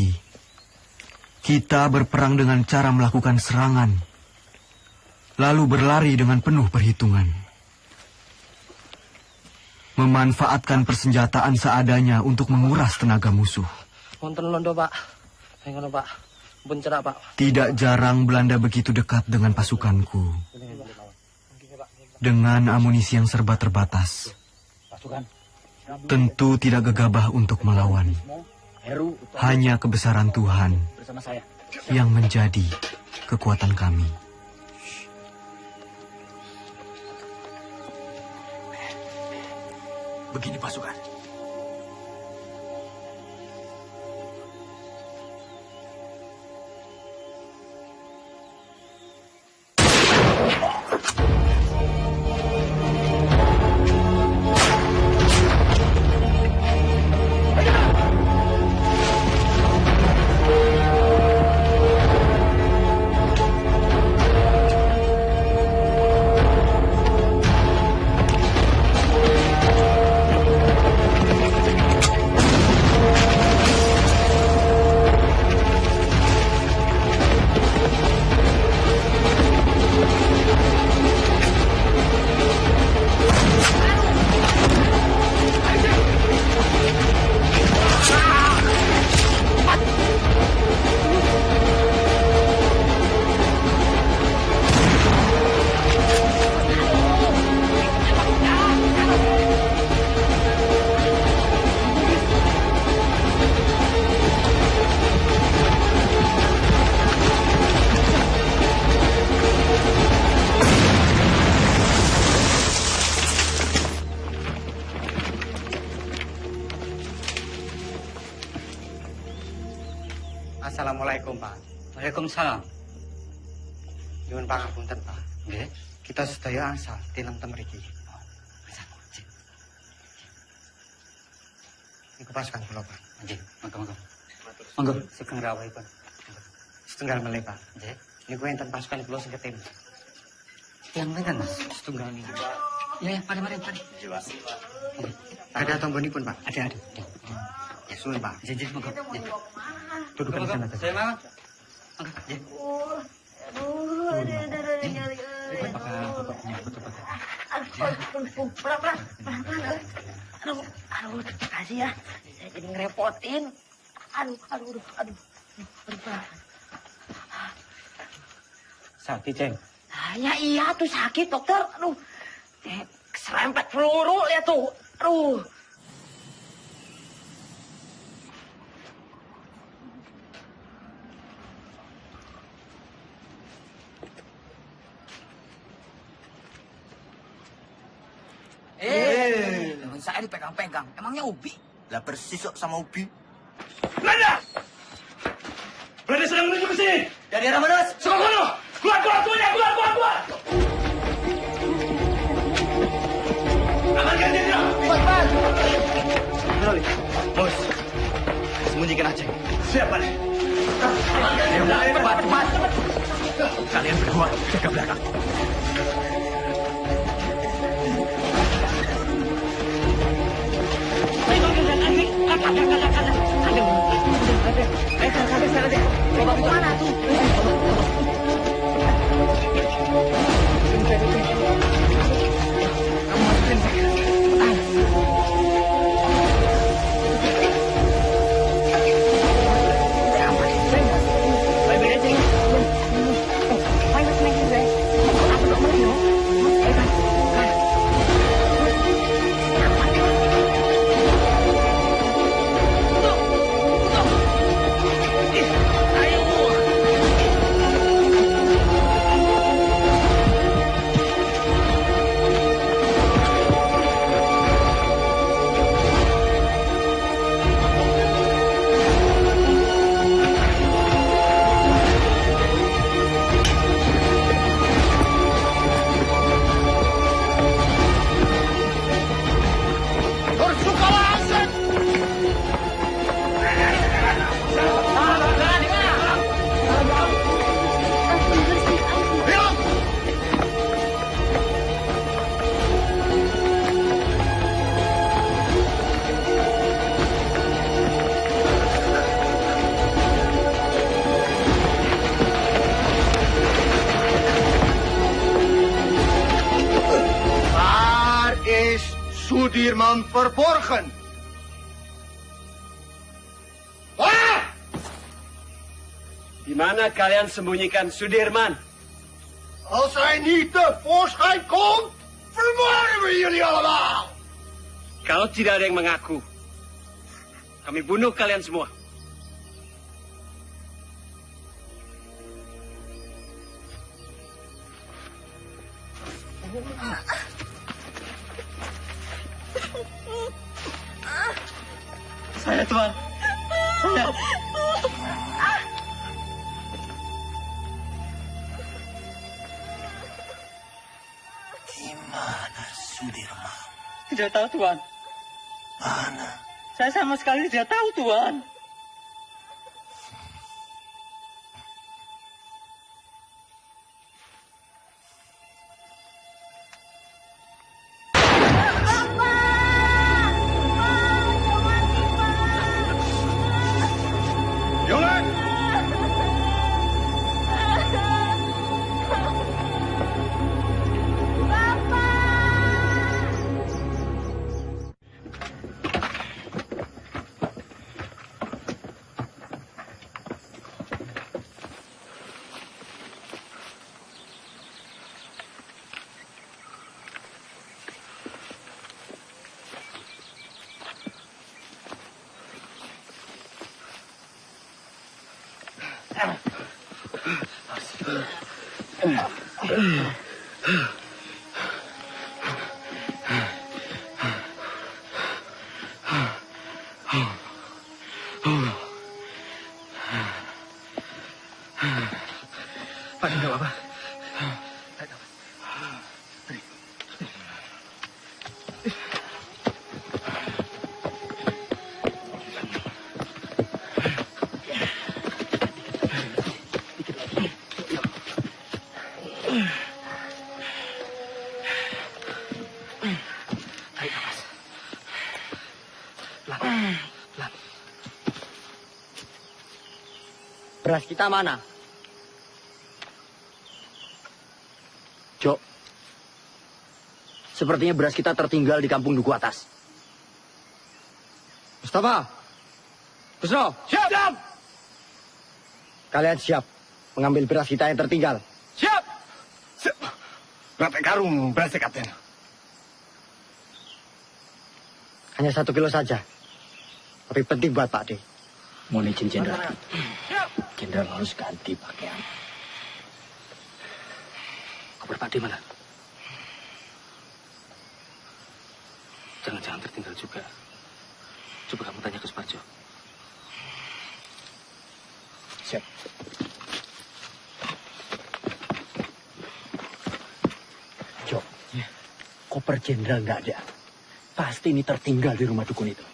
kita berperang dengan cara melakukan serangan, lalu berlari dengan penuh perhitungan. Memanfaatkan persenjataan seadanya untuk menguras tenaga musuh. Wonten londo, Pak. Ngono, Pak. Pun cerak, Pak. Tidak jarang Belanda begitu dekat dengan pasukanku. Dengan amunisi yang serba terbatas, tentu tidak gegabah untuk melawan. Hanya kebesaran Tuhan yang menjadi kekuatan kami. Begini pasukan. Assalamualaikum, Pak. Waalaikumsalam. Nyuwun pangapunten, Pak. Nggih. Kita sedaya angsal tilem tem mriki. Niku pasukan kula, Pak. Nggih, monggo. Monggo, sugeng rawuhipun. Setunggal melih, Pak. Nggih. Niku enten pasukan kula sing ketim. Yang pinten, Mas? Setunggal niku. Ya, mari. Iya, Pak. Ada tombonipun, Pak. Ada. Ya, suwun, Pak. Janji, monggo. Duduk di sana. Saya mau. Ya. Aduh, terima kasih ya. Saya jadi ngerepotin. Aduh. Sakit, Ceng. Ya iya tuh sakit, dokter. Aduh. Serempet peluru, lihat tuh. Aduh. Tangan saya dipegang-pegang. Emangnya Ubi? Lah persis kok sama Ubi. Belanda! Belanda sedang menuju ke sini! Dari arah mana, Mas? Sono! Keluar semuanya! Keluar! Amankan dia! Cepat! Halo, Bos. Sembunyikan Aceh. Siap, Pak. Amankan dia! Cepat! Kalian berdua jaga belakang. Sudirman verborgen. Wah! Di mana kalian sembunyikan Sudirman? Als hij niet tevoorschijn komt, vermoorden we jullie allemaal. Kalau tidak ada yang mengaku, kami bunuh kalian semua. Saya, Tuan. Saya. Di mana Sudirman? Tidak tahu, Tuan. Mana? Saya sama sekali tidak tahu, Tuan. Pak, enggak apa-apa. Beras kita mana? Jok, sepertinya beras kita tertinggal di kampung Duku Atas. Mustafa, Busro, siap! Kalian siap mengambil beras kita yang tertinggal? Siap! Berapa karung beras, Kapten? Hanya 1 kilo saja. Tapi penting buat Pak D. Mohon izin, Jenderal. Jenderal harus ganti pakaian. Kabar Pak D mana? Jangan-jangan tertinggal juga. Coba kamu tanya ke Suparjo. Siap. Jok, koper Jenderal nggak ada. Pasti ini tertinggal di rumah dukun itu.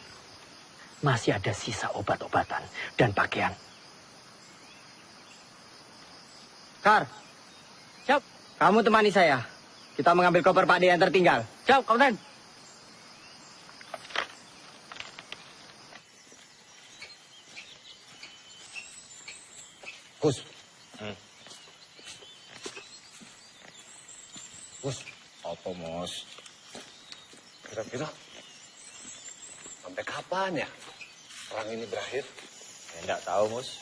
Masih ada sisa obat-obatan dan pakaian. Kar, siap. Kamu temani saya. Kita mengambil koper Pak D yang tertinggal. Siap, Kapten. Gus. Gus. Apa, Mos? Kira-kira sampai kapan ya perang ini berakhir? Ya, enggak tahu, Mus.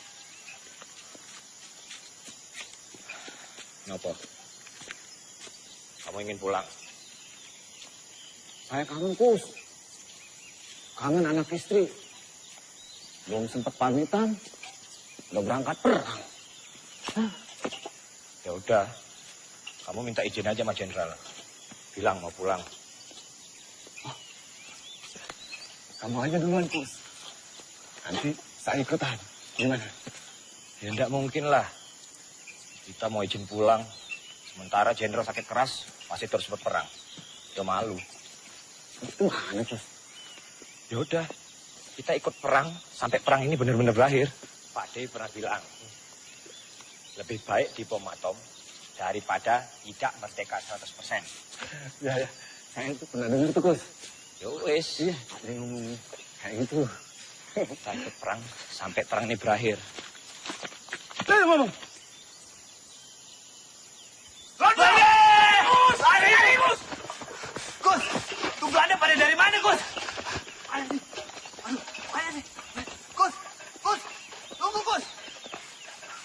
Kenapa? Kamu ingin pulang? Saya kangen, Kus. Kangen anak istri. Belum sempat pamitan, udah berangkat perang. Ya udah, kamu minta izin aja sama Jenderal. Bilang mau pulang. Kamu aja duluan, Kus. Nanti saya ikutan. Gimana? Ya enggak mungkin lah. Kita mau izin pulang. Sementara Jenderal sakit keras, masih terus berperang. Ya malu. Itu mana, Kus? Ya udah, kita ikut perang sampai perang ini benar-benar berakhir. Pak D pernah bilang, lebih baik dibom atom daripada tidak merdeka 100%. Ya, saya itu pernah dengar tuh, Kus. Ya wis. Iya, ada yang ngomong kayak gitu. Kita ikut perang sampai perang ini berakhir. Ngomong. Lari, Gus! Gus, tuh Belanda pada dari mana, Gus? Ayo nih. Gus, tunggu, Gus.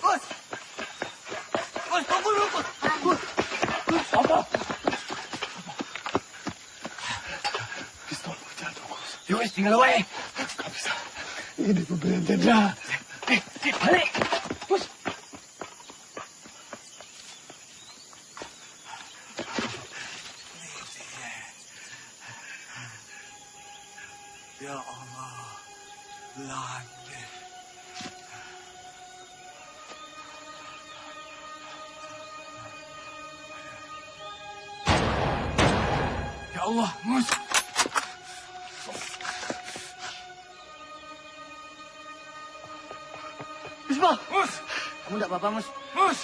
Gus, tunggu dulu, Gus. Apa? Pistol jatuh, Gus. Yowes, tinggal wae. Gak bisa. Ini pemberian Jenderal. Balik. Gus. Ya Allah, Belanda. Ya Allah, Mus. Bismillah. Mus. Kamu enggak apa-apa, Mus? Mus.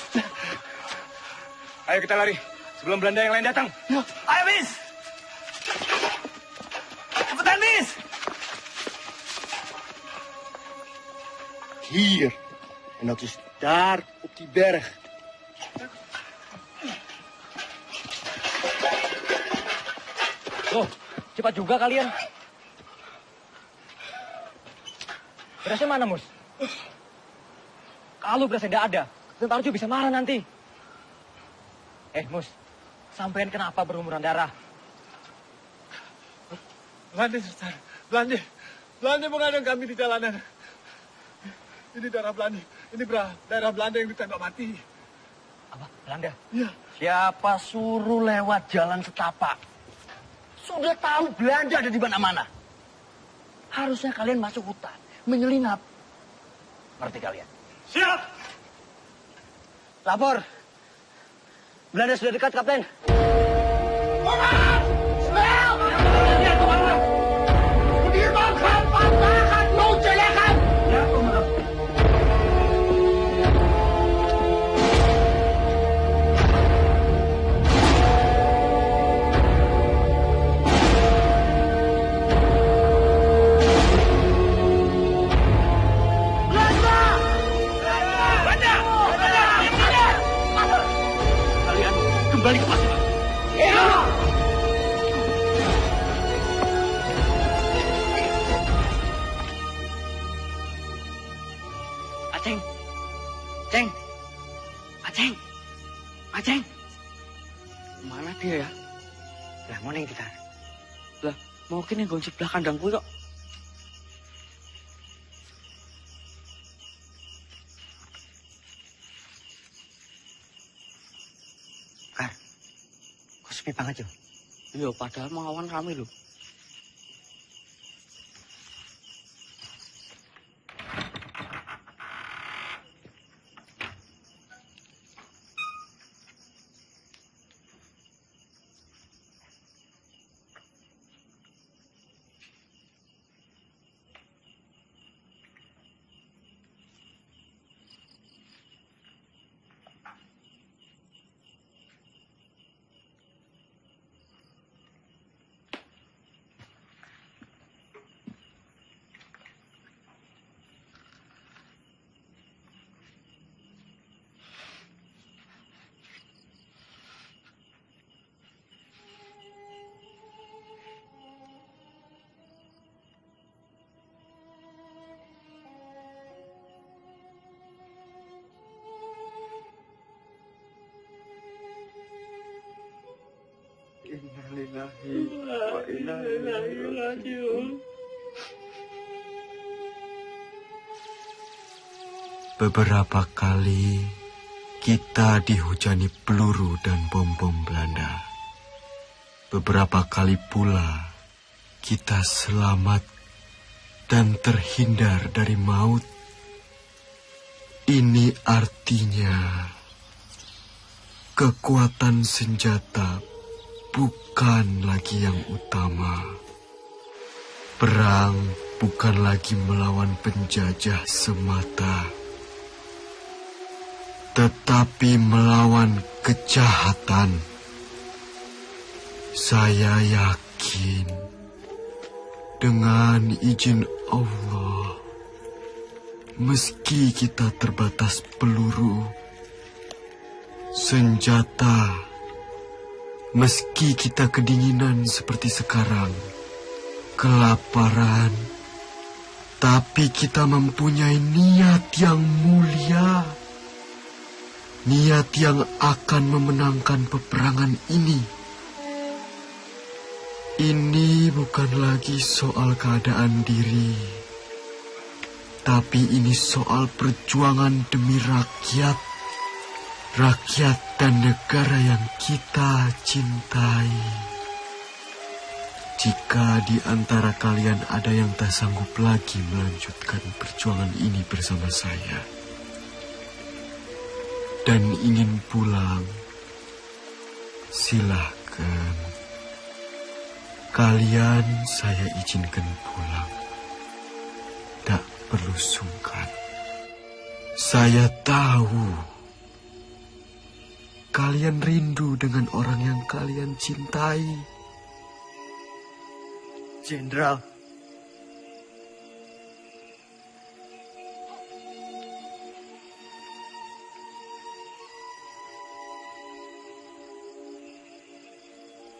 Ayo kita lari, sebelum Belanda yang lain datang. Ya. Ayo, Bis. Cepetan, Bis. Hier. En dat is daar op die berg. Loh, cepat juga kalian. Berasnya mana, Mus? Kalau berasnya tidak ada, Tentara Arjo bisa marah nanti. Mus, sampean kenapa berumuran darah? Belanda, Sultan. Belanda mengadang kami di jalanan. Ini darah Belanda. Ini darah Belanda yang ditembak mati. Apa? Belanda? Iya. Siapa suruh lewat jalan setapak? Sudah tahu Belanda ada di mana-mana. Harusnya kalian masuk hutan, menyelinap. Ngerti kalian? Siap. Lapor. Belanda sudah dekat, Kapten. Kembali ke pasukan. Iya. Aceng. Ceng. Aceng. Aceng. Mana dia ya? Lah, mau neng kita. Lah, mau kini nggon sebelah kandang kuwi kok. Sepi banget yo. Iya, padahal mau awan rame lho. Innalillahi wa inna ilaihi raji'un. Beberapa kali kita dihujani peluru dan bom-bom Belanda. Beberapa kali pula kita selamat dan terhindar dari maut. Ini artinya kekuatan senjata bukan lagi yang utama. Perang bukan lagi melawan penjajah semata, tetapi melawan kejahatan. Saya yakin dengan izin Allah, meski kita terbatas peluru, senjata, meski kita kedinginan seperti sekarang, kelaparan, tapi kita mempunyai niat yang mulia. Niat yang akan memenangkan peperangan ini. Ini bukan lagi soal keadaan diri, tapi ini soal perjuangan demi rakyat. Rakyat dan negara yang kita cintai. Jika di antara kalian ada yang tak sanggup lagi melanjutkan perjuangan ini bersama saya dan ingin pulang, silakan. Kalian saya izinkan pulang. Tak perlu sungkan. Saya tahu kalian rindu dengan orang yang kalian cintai. Jenderal.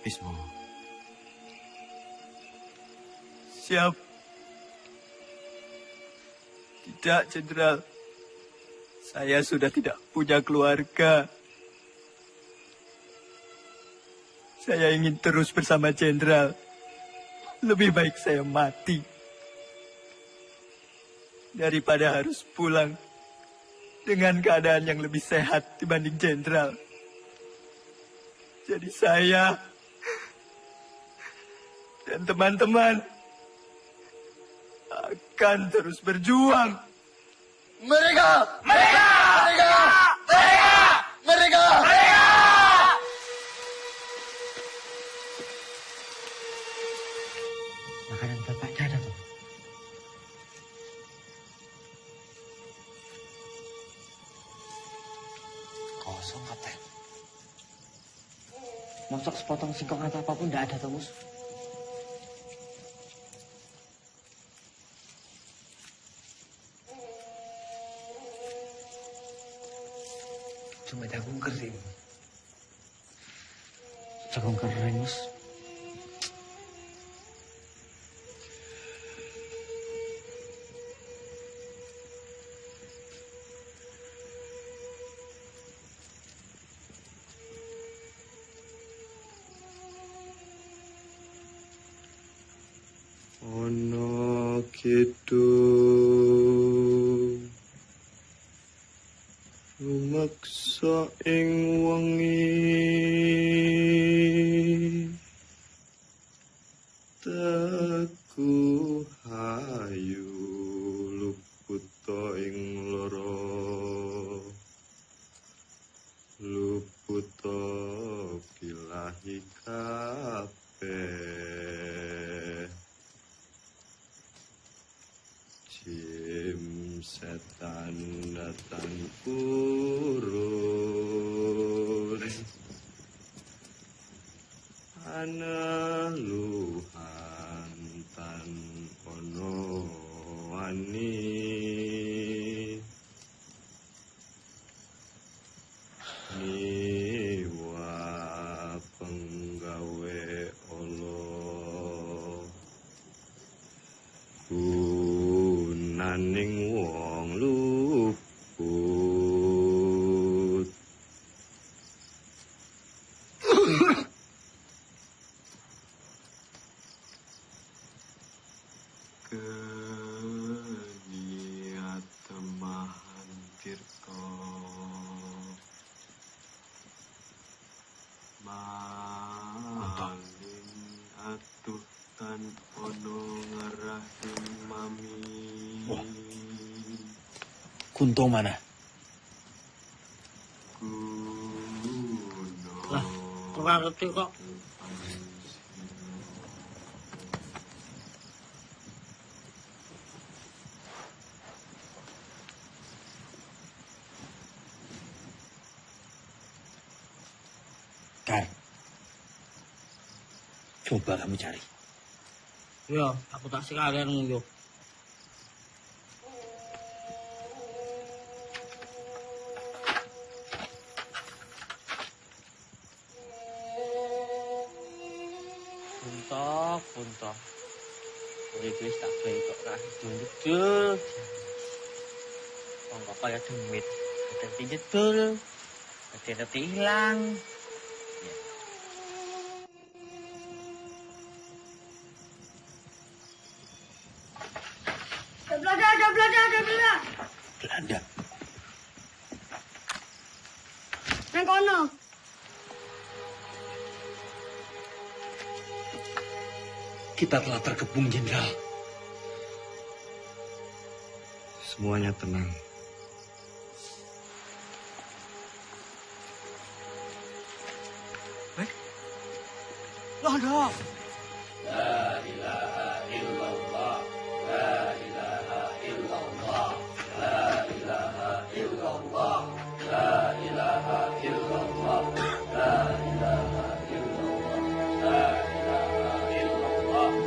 Bismo. Siap. Tidak, Jenderal. Saya sudah tidak punya keluarga. Saya ingin terus bersama Jenderal. Lebih baik saya mati daripada harus pulang dengan keadaan yang lebih sehat dibanding Jenderal. Jadi saya dan teman-teman akan terus berjuang. Mereka! Mereka! Mereka! Mereka! kosong, Kapten. Mosok sepotong singkong atau apapun tidak ada, Tomus. Cuma jagung kering. Jagung kering, Mus. Ono kitu lumaksa ing wengi teku hayu luputa ing lara luputa bilahi kabeh Jim setan datang urun ana luhan tan ono wani niwa penggawe Allah naning wong luput keniat temahan tirta maling atuh tan ono ngarahing mami Kunto mana? Lah, kurang ngerti kok. Kar, coba kamu cari. Ya, aku tak sekalian nguyuh. Punto. Wis tak bentuk ra dul. Wong kok kaya demit. Dadi jedul. Dadi hilang. Ada belanda. Belanda. Nang kono. Kita telah terkepung, Jenderal. Semuanya tenang. Belanda. La ilaha illallah. La ilaha illallah. La ilaha illallah. La ilaha illallah. La ilaha illallah. La ilaha illallah. La ilaha illallah.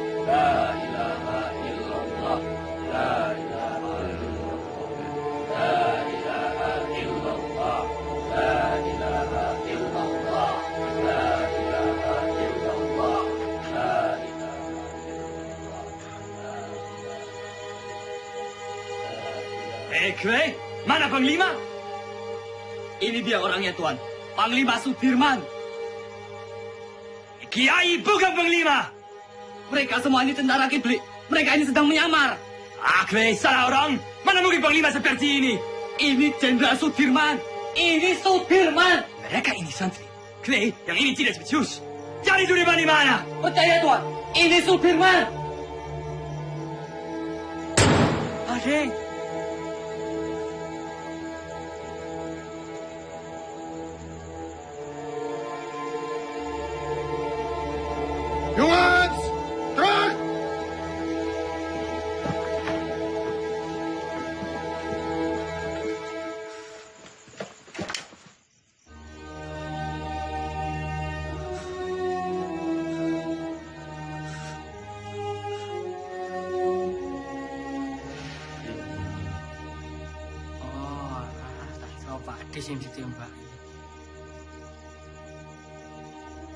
La ilaha illallah. La ilaha illallah. La ilaha illallah. La ilaha illallah. Kwe, mana Panglima? Ini dia orangnya, Tuan. Panglima Sudirman. Kiai bukan Panglima. Mereka semua ini tentara kiblik. Mereka ini sedang menyamar. Kwe, salah orang. Mana mungkin Panglima seperti ini? Ini Jenderal Sudirman. Ini Sudirman. Mereka ini santri. Kwe, yang ini tidak becus. Cari Sudirman di mana? Percaya, Tuan. Ini Sudirman. Adek. Jongens, terug! kok Pak Ades yang ditembak.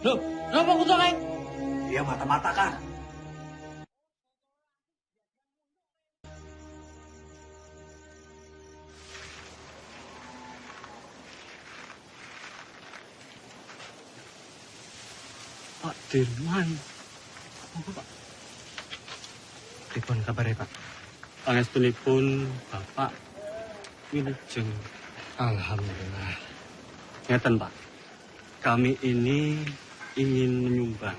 Loh, kenapa aku tolong? Dia mata-mata kan. Pak Dirman. Apa Pak? Pripun kabare, Pak? Pangestunipun Bapak wilujeng. Alhamdulillah. Ngeten Pak, kami ini ingin menyumbang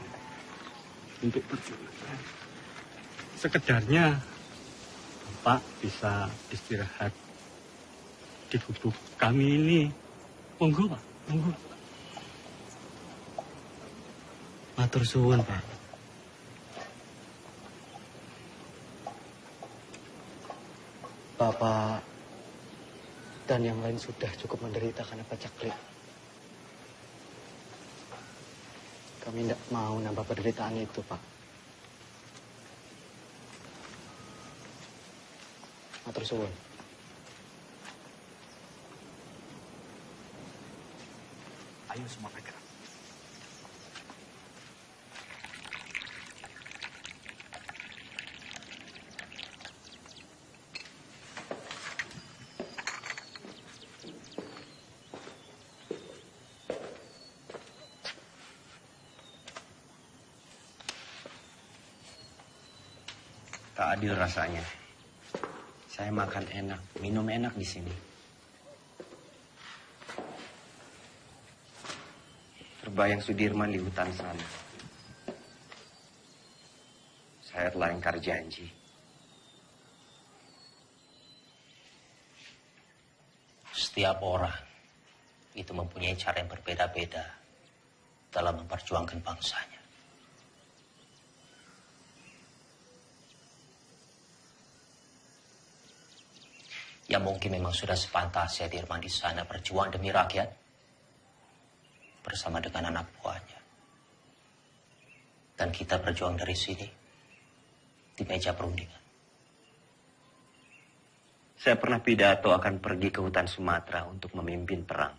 untuk perjuangan. Sekedarnya Bapak bisa istirahat di gubuk kami ini. Monggo Pak, monggo. Matur suwun, Pak. Bapak dan yang lain sudah cukup menderita karena pacaklik. Kami tidak mau nambah penderitaan itu, Pak. Matur suwun. Ayo semua bergerak. Tak adil rasanya. Saya makan enak, minum enak di sini. Terbayang Sudirman di hutan sana. Saya telah ingkar janji. Setiap orang itu mempunyai cara yang berbeda-beda dalam memperjuangkan bangsanya. Ya mungkin memang sudah sepantasnya Dirman di sana berjuang demi rakyat bersama dengan anak buahnya. Dan kita berjuang dari sini di meja perundingan. Saya pernah pidato akan pergi ke hutan Sumatera untuk memimpin perang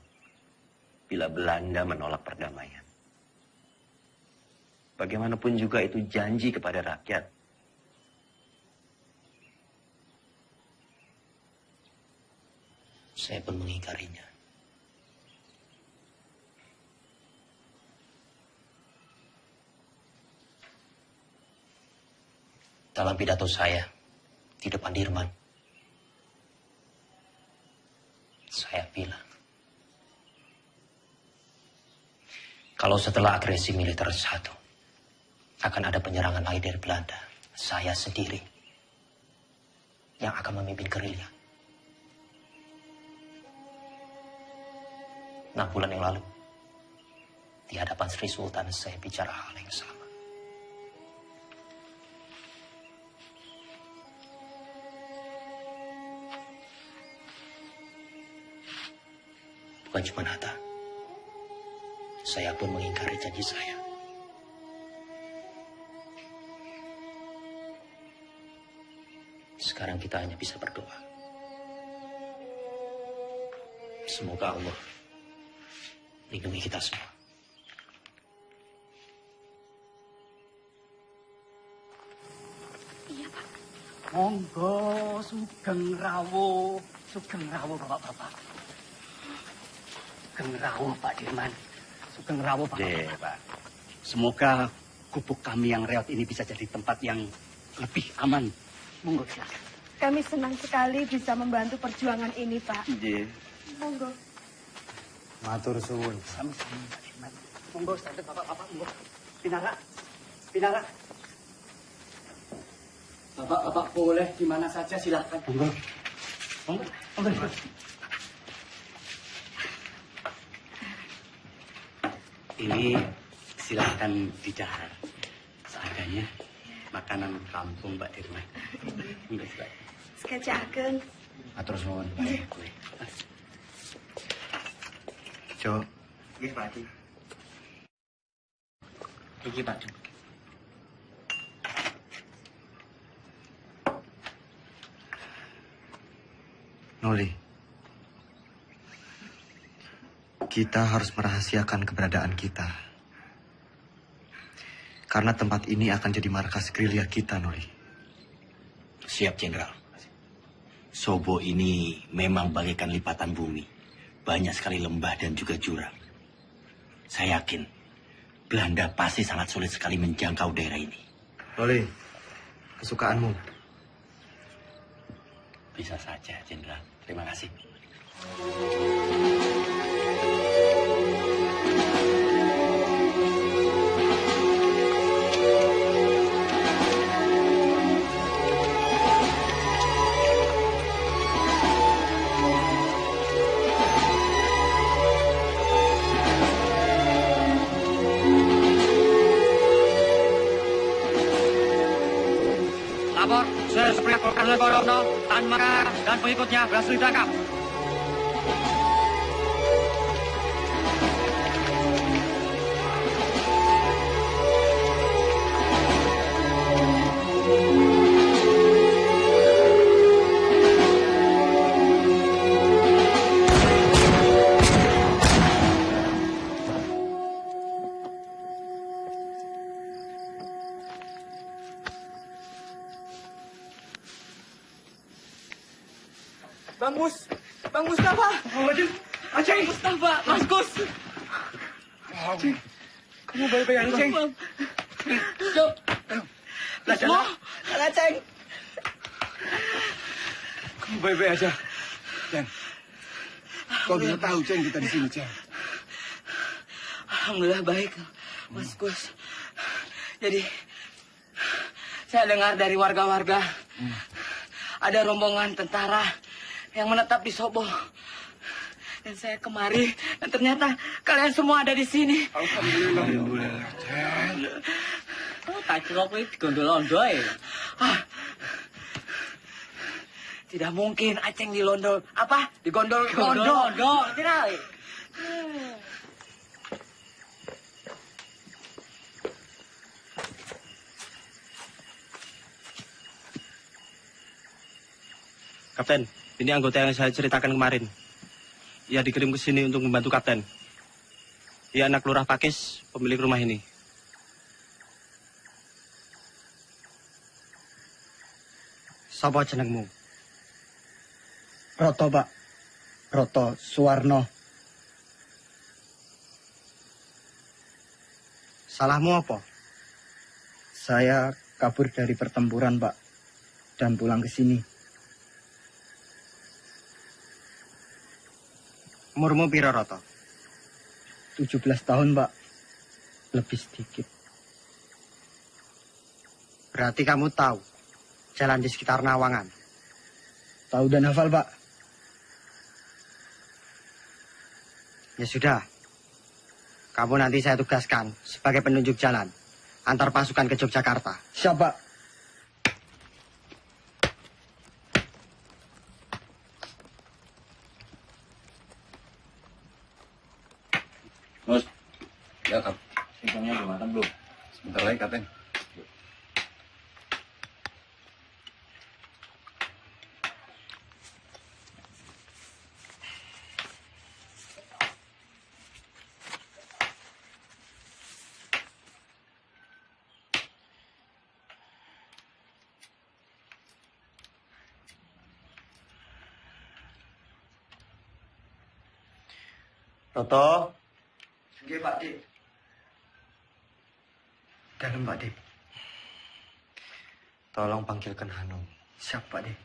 bila Belanda menolak perdamaian. Bagaimanapun juga itu janji kepada rakyat. Saya pun mengingkarinya. Dalam pidato saya di depan Dirman, saya bilang, kalau setelah agresi militer satu, akan ada penyerangan lagi dari Belanda, saya sendiri yang akan memimpin gerilya. 6 bulan yang lalu, di hadapan Sri Sultan saya bicara hal yang sama. Bukan cuma Hatta, saya pun mengingkari janji saya. Sekarang kita hanya bisa berdoa. Semoga Allah lindungi kita semua. Iya, Pak. Monggo, sugeng rawuh Bapak-bapak. Sugeng rawuh Pak Dirman. Sugeng rawuh Bapak-bapak. Semoga gubuk kami yang reot ini bisa jadi tempat yang lebih aman. Monggo silakan. Kami senang sekali bisa membantu perjuangan ini, Pak. Iya. Monggo. Matur suwun. Sama-sama Pak Dirman. Monggo santai Bapak-bapak, monggo. Pinara. Pinara. Bapak-bapak boleh di mana saja silakan. Monggo. Monggo. Monggo. Ini silakan didahar. Seadanya makanan kampung Mbak Dirman. Monggo silakan. Sekejapkan. Atur suwun. Jo. Nggih, Pak Adi. Iki, Pak. Nuli. Kita harus merahasiakan keberadaan kita. Karena tempat ini akan jadi markas gerilya kita, Noli. Siap, Jenderal. Sobo ini memang bagaikan lipatan bumi. Banyak sekali lembah dan juga jurang. Saya yakin Belanda pasti sangat sulit sekali menjangkau daerah ini. Noli, kesukaanmu. Bisa saja, Jenderal. Terima kasih. Lapor, Sesuai Kolonel Gorono, Tan Maka, dan pengikutnya berhasil ditangkap. Bang Mustafa. Aceng, Mustafa, Mas Gus. Aceng, kamu baik-baik aja, Aceng. Yuk. Semua, Aceng. Kamu baik-baik aja, Ceng. Kau bisa tahu, Ceng, kita di sini, Ceng. Alhamdulillah baik, Mas Gus. Jadi, saya dengar dari warga-warga ada rombongan tentara yang menetap di Sobo. Dan saya kemari, dan ternyata kalian semua ada di sini. Alhamdulillah. Oh, tak kira kowe digondol-ondol ya. Tidak mungkin Aceng dilondol. Apa? Digondol-gondol. Tidak. Kapten, ini anggota yang saya ceritakan kemarin. Ia dikirim ke sini untuk membantu Kapten. Ia anak Lurah Pakis, pemilik rumah ini. Sapa jenengmu? Roto, Pak. Roto Suwarno. Salahmu apa? Saya kabur dari pertempuran, Pak. Dan pulang ke sini. Umurmu piro, Roto? 17 tahun, Pak. Lebih sedikit. Berarti kamu tahu jalan di sekitar Nawangan? Tahu dan hafal, Pak. Ya sudah. Kamu nanti saya tugaskan sebagai penunjuk jalan antar pasukan ke Yogyakarta. Siap, Pak. Mus, ya Kap. Singkongnya belum matang belum? Sebentar lagi, Kapten. Roto. Nggih, Pak Dik. Dalam, Pak Dik. Tolong panggilkan Hanum. Siap, Pak Dik.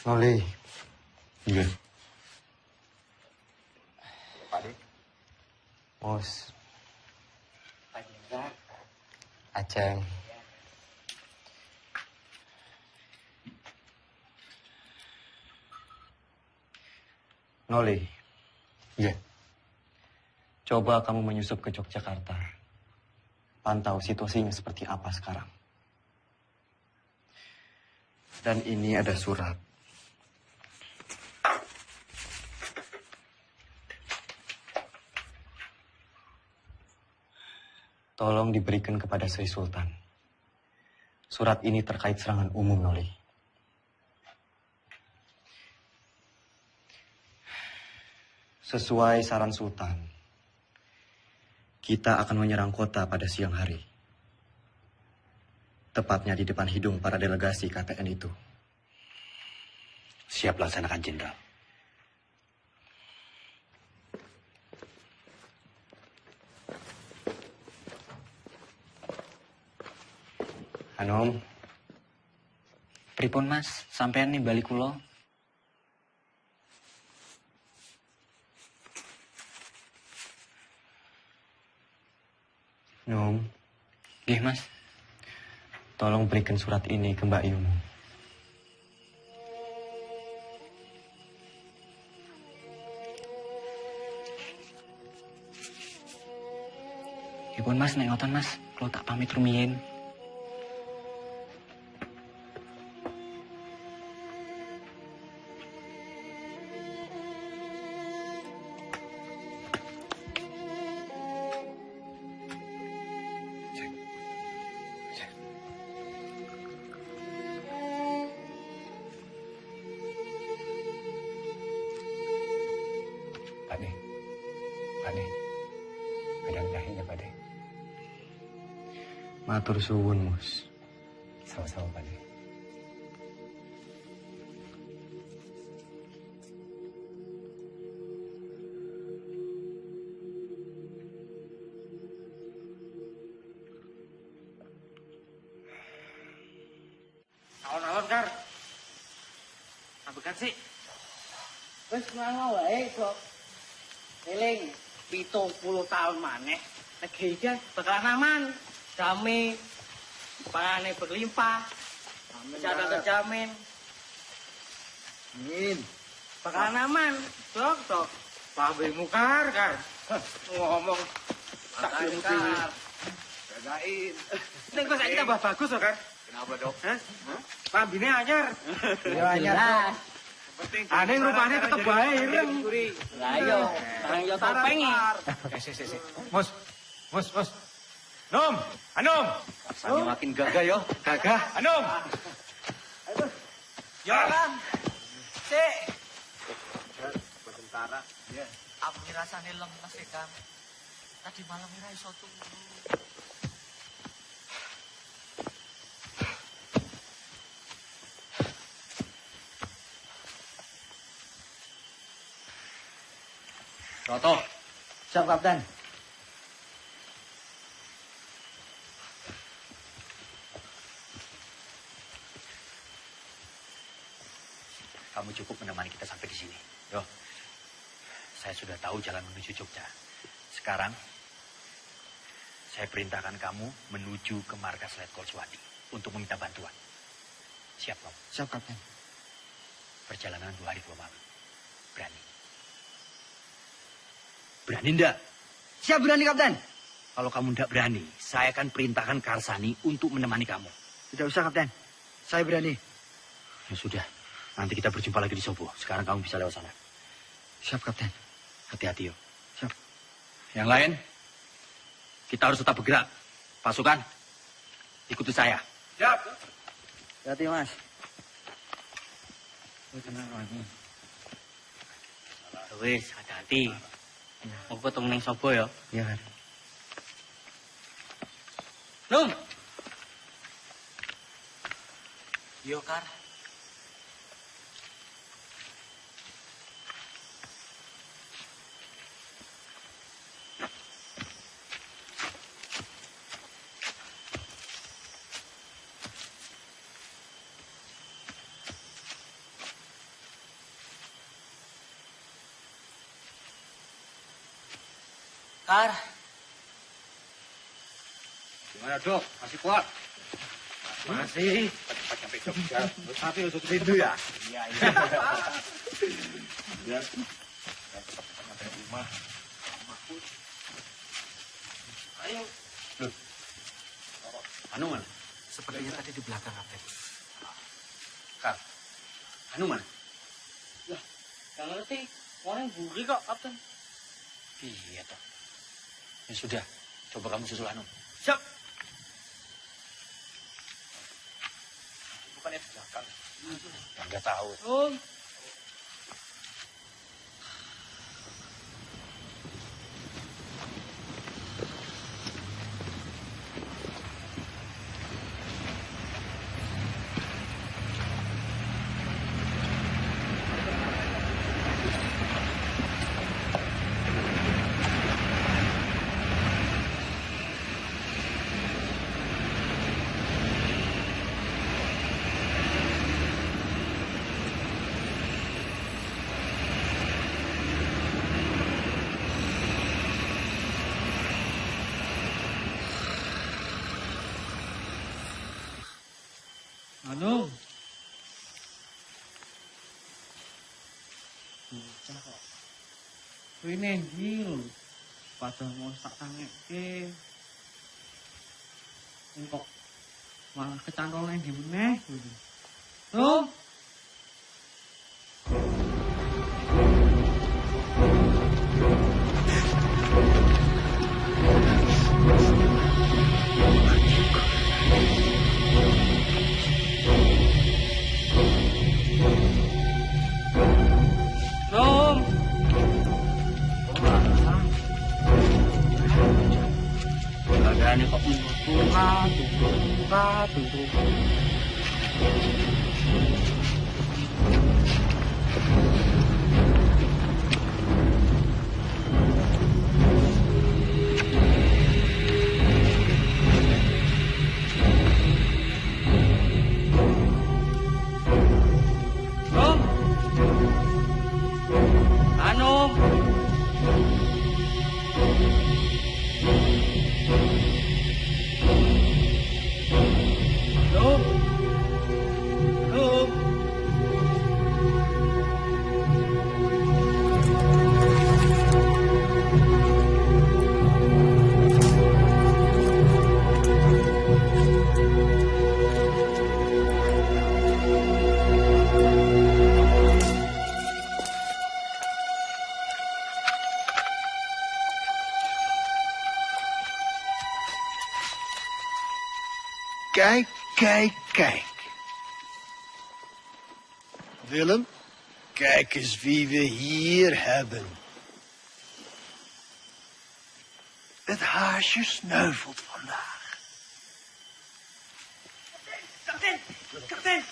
Noli. Iya. Pak Dik. Mus. Pak Jenderal. Aceng. Noli. Iya. Coba kamu menyusup ke Yogyakarta. Pantau situasinya seperti apa sekarang. Dan ini ada surat. Tolong diberikan kepada Sri Sultan. Surat ini terkait serangan umum, Noli. Sesuai saran Sultan, kita akan menyerang kota pada siang hari. Tepatnya di depan hidung para delegasi KTN itu. Siap laksanakan, Jenderal. Anom, Pripun Mas, sampean nimbali kula? Nom, Nggih, Mas. tolong berikan surat ini ke Mbak Yumu. Pripun Mas, nek ngoten Mas, kula tak pamit rumiyin. Pakde, Pakde, pedang jahinya Pakde. Matur suwun, Mus. Sama-sama Pakde. Alon-alon, Kar. Abekan sih. Wis ngono wae, Sob. Eling 70 tahun maneh negeri iki bakalan aman. Damai, panganane berlimpah, kesehatan terjamin. Amin. Bakalan aman, Dok. Pabemu Kar. Ngomong tak dhewe. Jagain. Ning kok saiki tambah bagus kok, Kar. Kenapa, Dok? Hah? Pambine anyar. Iya, anyar, Dok. Aneh rupanya tetep bae ireng. Lah iya, barang yo topeng Si. Mus. Nom, Anom. Rasanya makin gagah yo. Gagah, Anom. Ya, Kang. Sik. Tentara. Iya. Aku rasane lemes sih, Kang. Tadi malam ora iso turu. Roto. Siap, Kapten. Kamu cukup menemani kita sampai di sini. Yo, saya sudah tahu jalan menuju Jogja. Sekarang, saya perintahkan kamu menuju ke markas Letkol Suwadi untuk meminta bantuan. Siap, Om? Siap, Kapten. Perjalanan 2 hari 2 malam. Berani? Berani ndak? Siap, berani, Kapten. Kalau kamu ndak berani, saya akan perintahkan Karsani untuk menemani kamu. Tidak usah, Kapten. Saya berani. Ya sudah, nanti kita berjumpa lagi di Sobo. Sekarang kamu bisa lewat sana. Siap, Kapten. Hati-hati, yo. Siap. Yang lain, kita harus tetap bergerak. Pasukan, ikuti saya. Siap. Hati, Mas. Wis, hati-hati. Mau ketemu ning Sobo ya? Iya, Kar. Num. Yo, Kar. Kar. Gimana, Dok? Masih kuat? Masih. Cepat sampai Jogja. Tapi harus tutup pintu ya? Iya. Ya. Cepat sampai rumah. Ayo. Loh. Anu mana? Sepertinya tadi di belakang, Kapten. Kak. Anu mana? Lah, gak ngerti. Orang buri kok, Kapten. Iya toh. Ya sudah, coba kamu susul Anu. Siap. Bukannya di belakang. Nggak tahu. Oh. Anu. Bocah kok. Kuwi ndi lho. Padahal mau tak tangekke. Kok malah kecantol nang ndi meneh. Tuh. Ini kok turun. Kijk. Willem, kijk eens wie we hier hebben. Het haasje sneuvelt vandaag. Kapten! Kapten!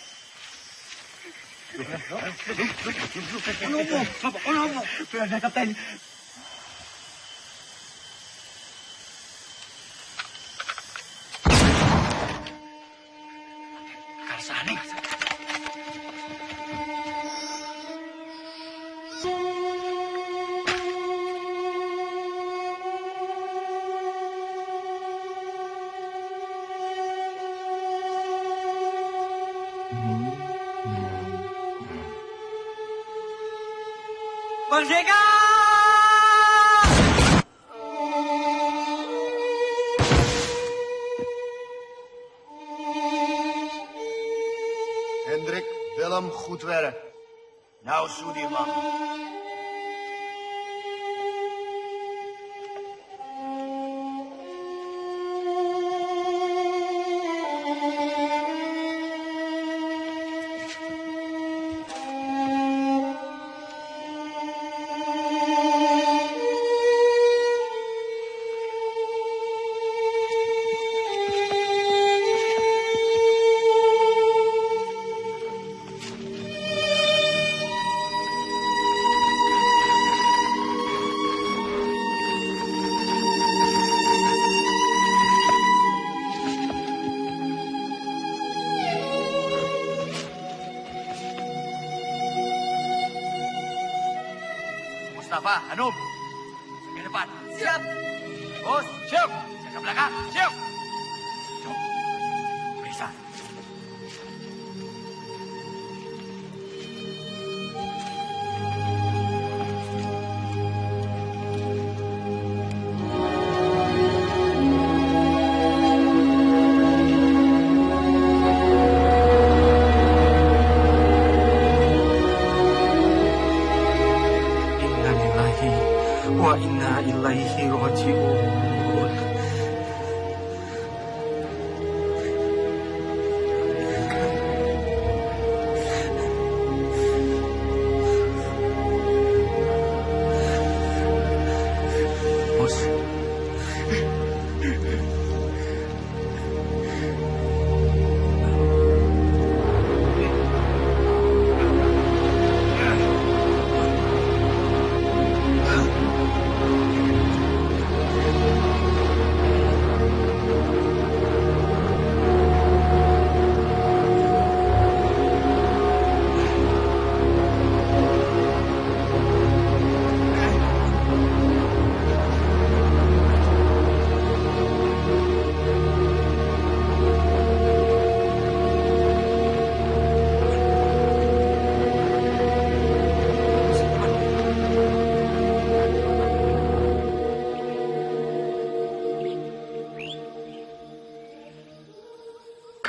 Karsane. Bang Jeka! Hendrik, Willem, goed werk. Nou, Soedirman. Mustafa, Hanum, ke depan. Siap. Bos, siap. Jaga belakang, siap. Periksa. Wa inna ilaihi raji'un.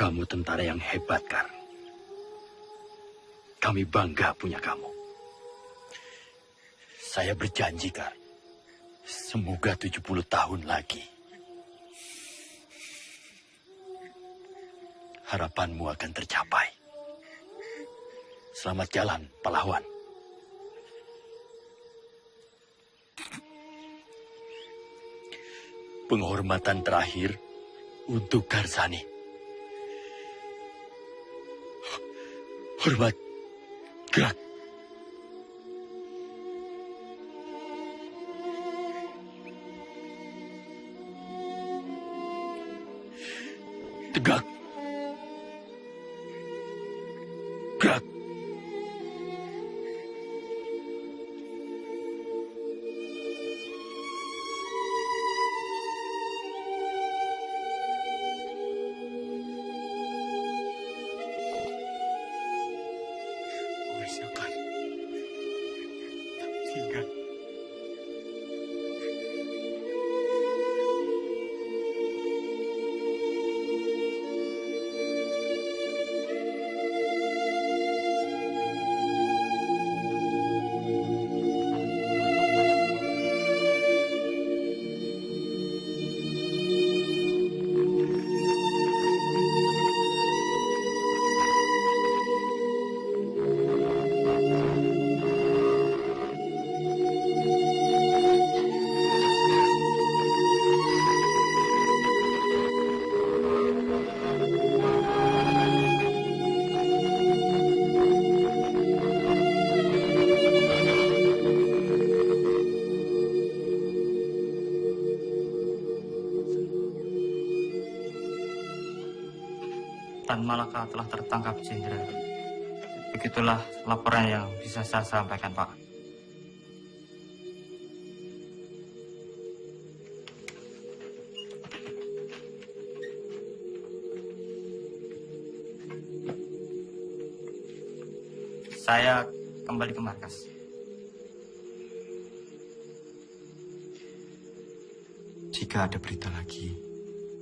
Kamu tentara yang hebat, Kar. Kami bangga punya kamu. Saya berjanji, Kar. Semoga 70 tahun lagi. Harapanmu akan tercapai. Selamat jalan, pahlawan. Penghormatan terakhir untuk Karsani. Hormat, gerak. Tegak. Gerak. Silakan. Tinggal. Tan Malaka telah tertangkap, Jenderal. Begitulah laporan yang bisa saya sampaikan, Pak. Saya kembali ke markas. Jika ada berita lagi,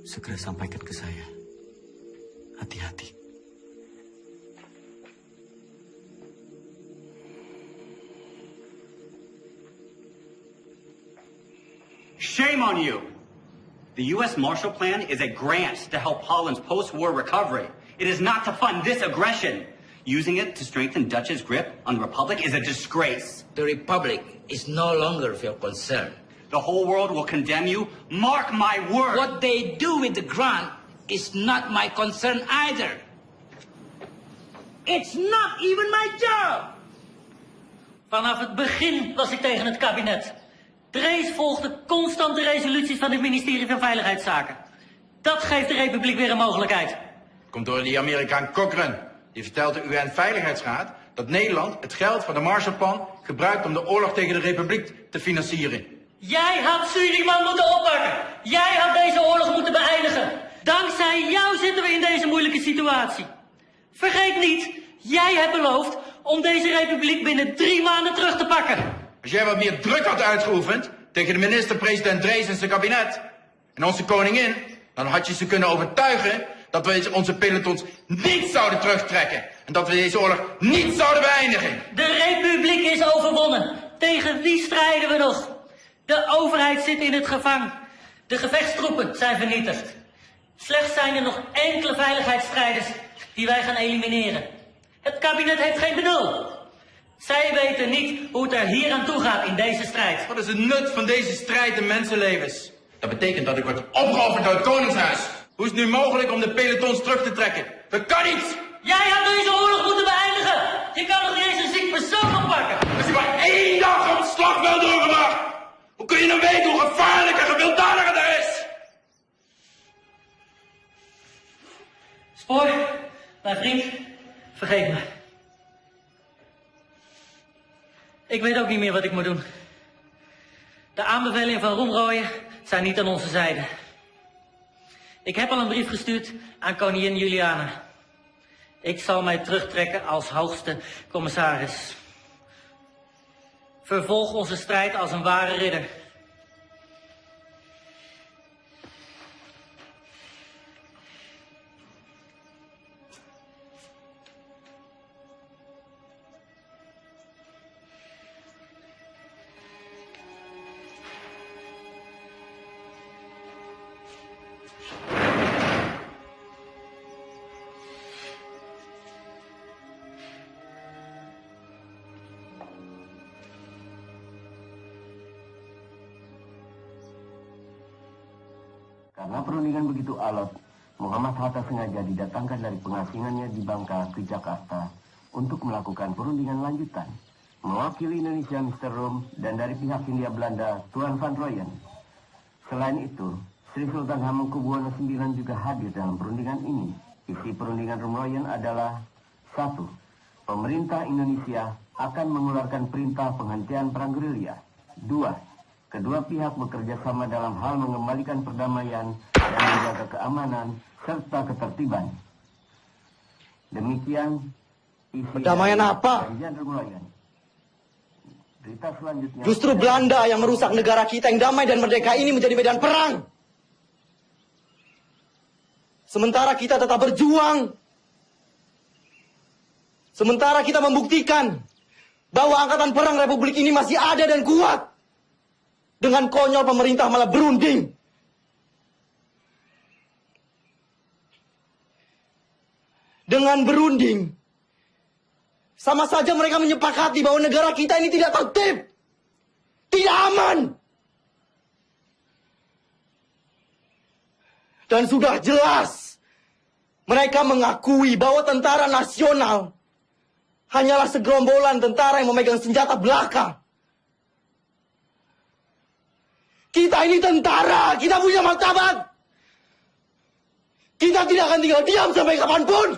segera sampaikan ke saya. Hati-hati. Shame on you! The U.S. Marshall Plan is a grant to help Holland's post-war recovery. It is not to fund this aggression. Using it to strengthen Dutch's grip on the Republic is a disgrace. The Republic is no longer of your concern. The whole world will condemn you. Mark my word! What they do with the grant is not my concern either. It's not even my job! Vanaf het begin was ik tegen het kabinet. Drees volgde constant de resoluties van het ministerie van Veiligheidszaken. Dat geeft de Republiek weer een mogelijkheid. Komt door die Amerikaan Cochrane. Die vertelt de UN-veiligheidsraad dat Nederland het geld van de Marshallplan gebruikt om de oorlog tegen de Republiek te financieren. Jij had Suriname moeten oppakken. Jij had deze oorlog moeten beëindigen. Dankzij jou zitten we in deze moeilijke situatie. Vergeet niet, jij hebt beloofd om deze republiek binnen 3 maanden terug te pakken. Als jij wat meer druk had uitgeoefend tegen de minister-president Drees en zijn kabinet en onze koningin, dan had je ze kunnen overtuigen dat we onze pelotons niet zouden terugtrekken en dat we deze oorlog niet zouden beëindigen. De republiek is overwonnen. Tegen wie strijden we nog? De overheid zit in het gevang. De gevechtstroepen zijn vernietigd. Slechts zijn er nog enkele veiligheidsstrijders die wij gaan elimineren. Het kabinet heeft geen benul. Zij weten niet hoe het er hier aan toe gaat in deze strijd. Wat is het nut van deze strijd in mensenlevens? Dat betekent dat ik word opgeofferd door het Koningshuis. Hoe is het nu mogelijk om de pelotons terug te trekken? Dat kan niet! Jij had deze oorlog moeten beëindigen! Je kan nog niet eens een ziek persoon oppakken! Als je maar 1 dag op het slagveld doorgebracht! Hoe kun je nou weten hoe gevaarlijk en gewelddadig het er is? Spoor, mijn vriend, vergeet me. Ik weet ook niet meer wat ik moet doen. De aanbevelingen van Roemrooyen zijn niet aan onze zijde. Ik heb al een brief gestuurd aan koningin Juliana. Ik zal mij terugtrekken als hoogste commissaris. Vervolg onze strijd als een ware ridder. Karena perundingan begitu alot, Muhammad Hatta sengaja didatangkan dari pengasingannya di Bangka ke Jakarta untuk melakukan perundingan lanjutan. Mewakili Indonesia Mr. Rom dan dari pihak Hindia Belanda Tuan Van Rooyen. Selain itu, Sri Sultan Hamengkubuwono IX juga hadir dalam perundingan ini. Isi perundingan Rom Rooyen adalah 1. Pemerintah Indonesia akan mengeluarkan perintah penghentian perang gerilya. 2. Kedua pihak bekerja sama dalam hal mengembalikan perdamaian dan menjaga keamanan serta ketertiban. Demikian isi perdamaian apa? Perjanjian Rom Rooyen. Berita selanjutnya. Justru Belanda yang merusak negara kita yang damai dan merdeka ini menjadi medan perang. Sementara kita tetap berjuang. Sementara kita membuktikan bahwa angkatan perang Republik ini masih ada dan kuat. Dengan konyol pemerintah malah berunding. Dengan berunding, sama saja mereka menyepakati bahwa negara kita ini tidak tertib. Tidak aman. Dan sudah jelas, mereka mengakui bahwa tentara nasional hanyalah segerombolan tentara yang memegang senjata belaka. Kita ini tentara, kita punya martabat. Kita tidak akan tinggal diam sampai kapanpun.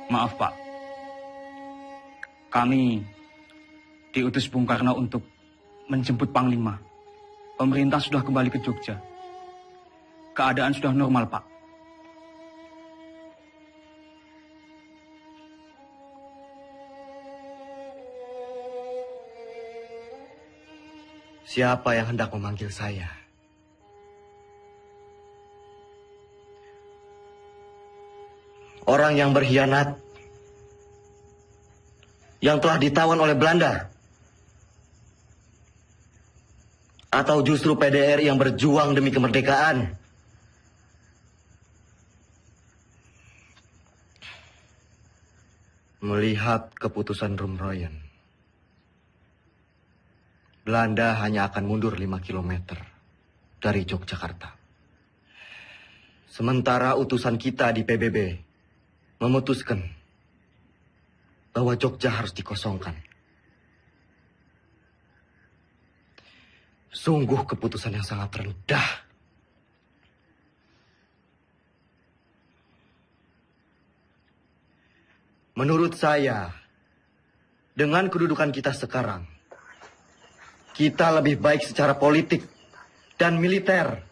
Maaf, Pak. Kami diutus Bung Karno untuk menjemput Panglima. Pemerintah sudah kembali ke Jogja. Keadaan sudah normal, Pak. Siapa yang hendak memanggil saya? Orang yang berkhianat, yang telah ditawan oleh Belanda, atau justru PDRI yang berjuang demi kemerdekaan? Melihat keputusan Rom Rooyen, Belanda hanya akan mundur 5 km dari Yogyakarta. Sementara utusan kita di PBB memutuskan bahwa Jogja harus dikosongkan. Sungguh keputusan yang sangat rendah. Menurut saya, dengan kedudukan kita sekarang, kita lebih baik secara politik dan militer.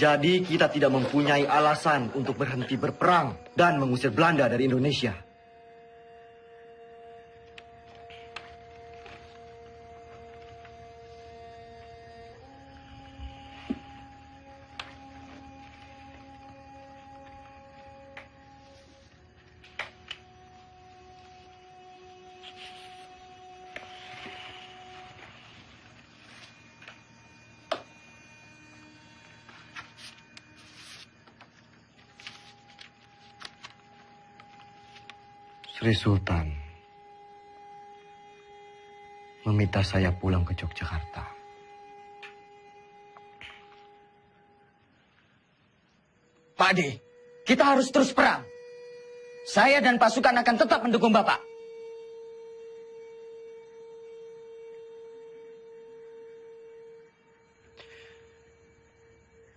Jadi kita tidak mempunyai alasan untuk berhenti berperang dan mengusir Belanda dari Indonesia. Sri Sultan meminta saya pulang ke Yogyakarta. Pak De, kita harus terus perang. Saya dan pasukan akan tetap mendukung Bapak.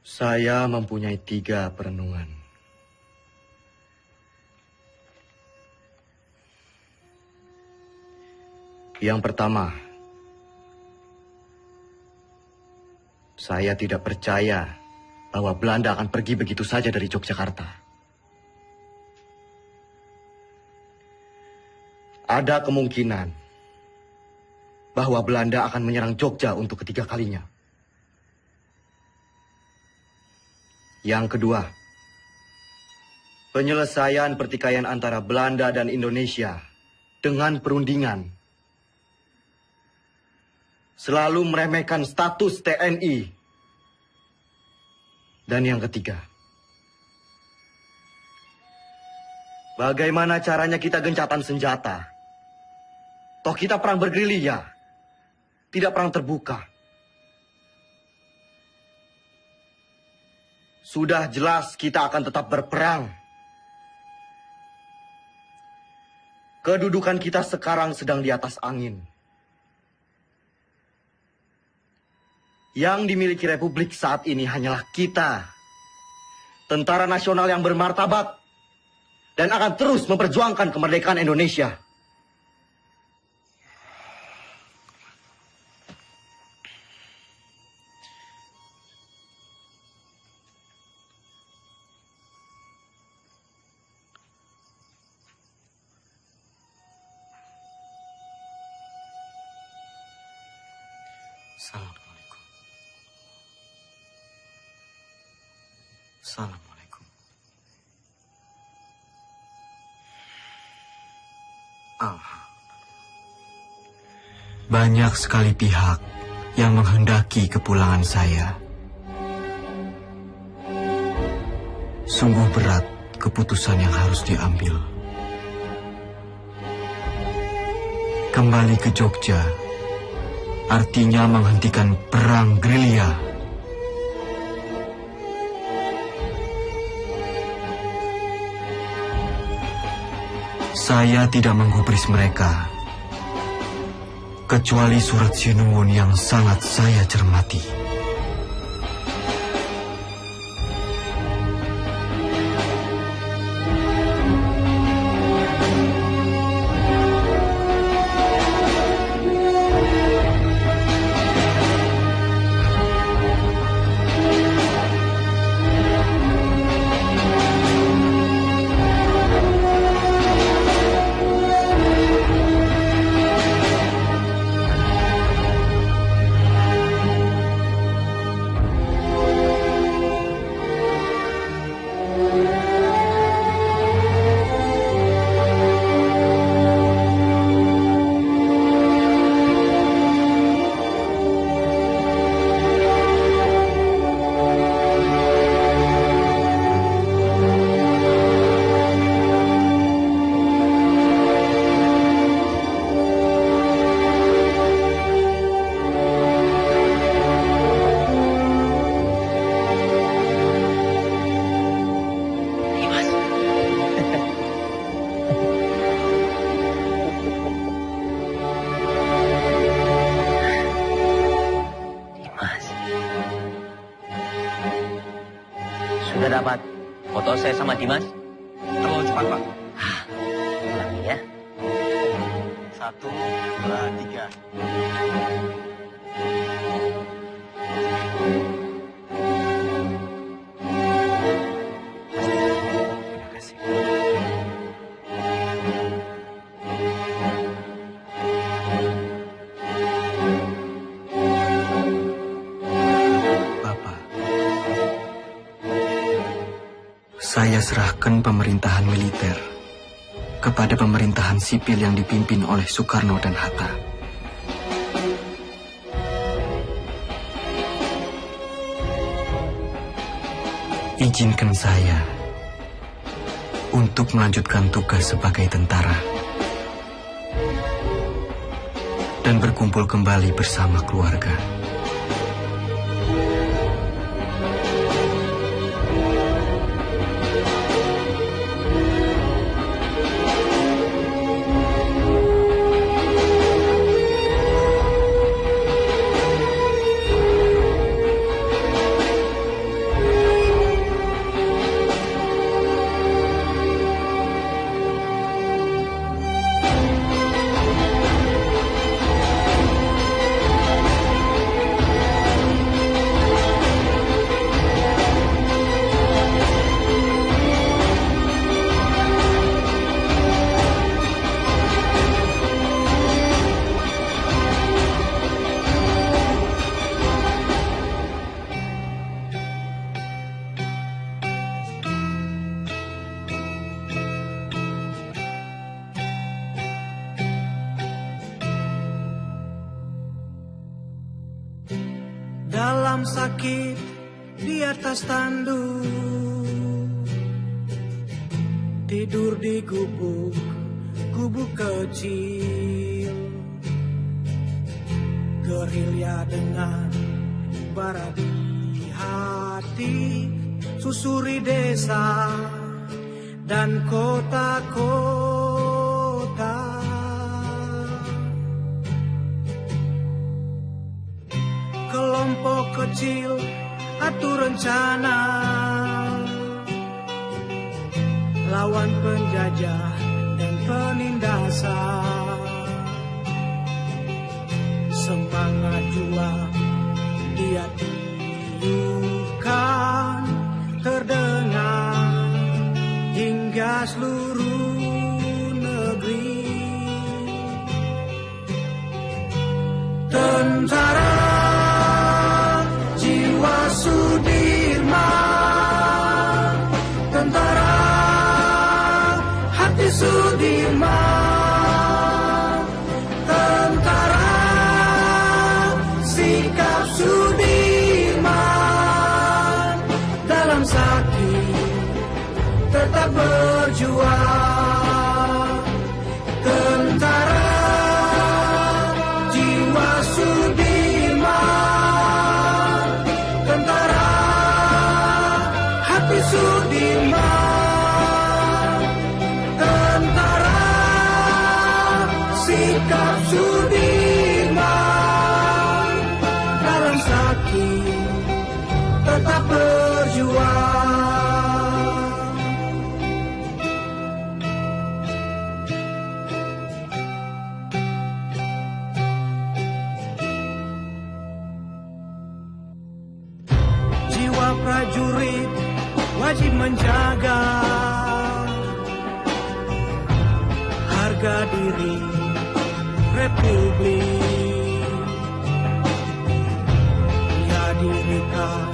Saya mempunyai 3 perenungan. Yang pertama, saya tidak percaya bahwa Belanda akan pergi begitu saja dari Yogyakarta. Ada kemungkinan bahwa Belanda akan menyerang Jogja untuk ketiga kalinya. Yang kedua, penyelesaian pertikaian antara Belanda dan Indonesia dengan perundingan selalu meremehkan status TNI Dan yang ketiga, bagaimana caranya kita gencatan senjata? Toh kita perang bergerilya, tidak perang terbuka. Sudah jelas kita akan tetap berperang. Kedudukan kita sekarang sedang di atas angin. Yang dimiliki Republik saat ini hanyalah kita, tentara nasional yang bermartabat, dan akan terus memperjuangkan kemerdekaan Indonesia. Assalamualaikum. Assalamualaikum. Banyak sekali pihak yang menghendaki kepulangan saya. Sungguh berat keputusan yang harus diambil. Kembali ke Jogja artinya menghentikan perang gerilya. Saya tidak menggubris mereka, kecuali surat Sinuwun yang sangat saya cermati. Sudah dapat foto saya sama Dimas? Terlalu cepat, Pak. Ulangi ya. 1, 2, 3. Saya serahkan pemerintahan militer kepada pemerintahan sipil yang dipimpin oleh Soekarno dan Hatta. Izinkan saya untuk melanjutkan tugas sebagai tentara dan berkumpul kembali bersama keluarga. Dalam sakit di atas tanduk, tidur di gubuk kecil, gerilya dengan bara di hati, susuri desa dan kota-kota. Kelompok kecil atur rencana, lawan penjajah dan penindasan. Semangat juang dia tiupkan, terdengar hingga seluruh negeri. Tentara jiwa Sudirman, tentara hati Sudirman, tentara sikap Sudirman, dalam sakit tetap berjuang. Tentara jiwa Sudirman, tentara hati Sudirman, tentara sikap Sudirman, dalam sakit tetap berjuang. Jiwa prajurit wajib menjaga harga diri Republik. Ya dirikan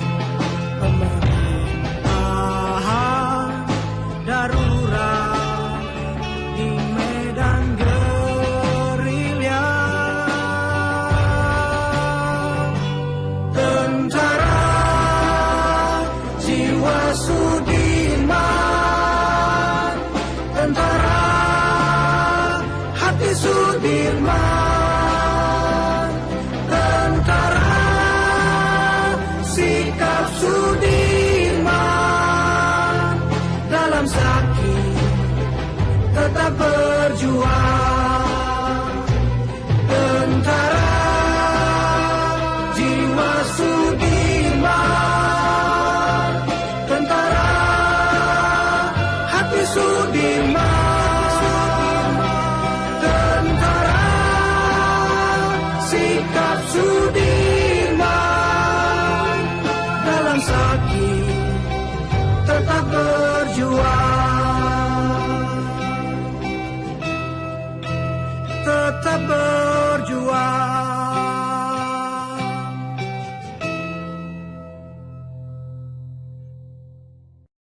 pemerintahan darurat di medan gerilya. Tentara jiwa Sudirman, tentara hati Sudirman, tentara sikap Sudirman, dalam sakit tetap berjuang. Tentara jiwa Sudirman, tentara hati Sudirman, tentara sikap Sudirman,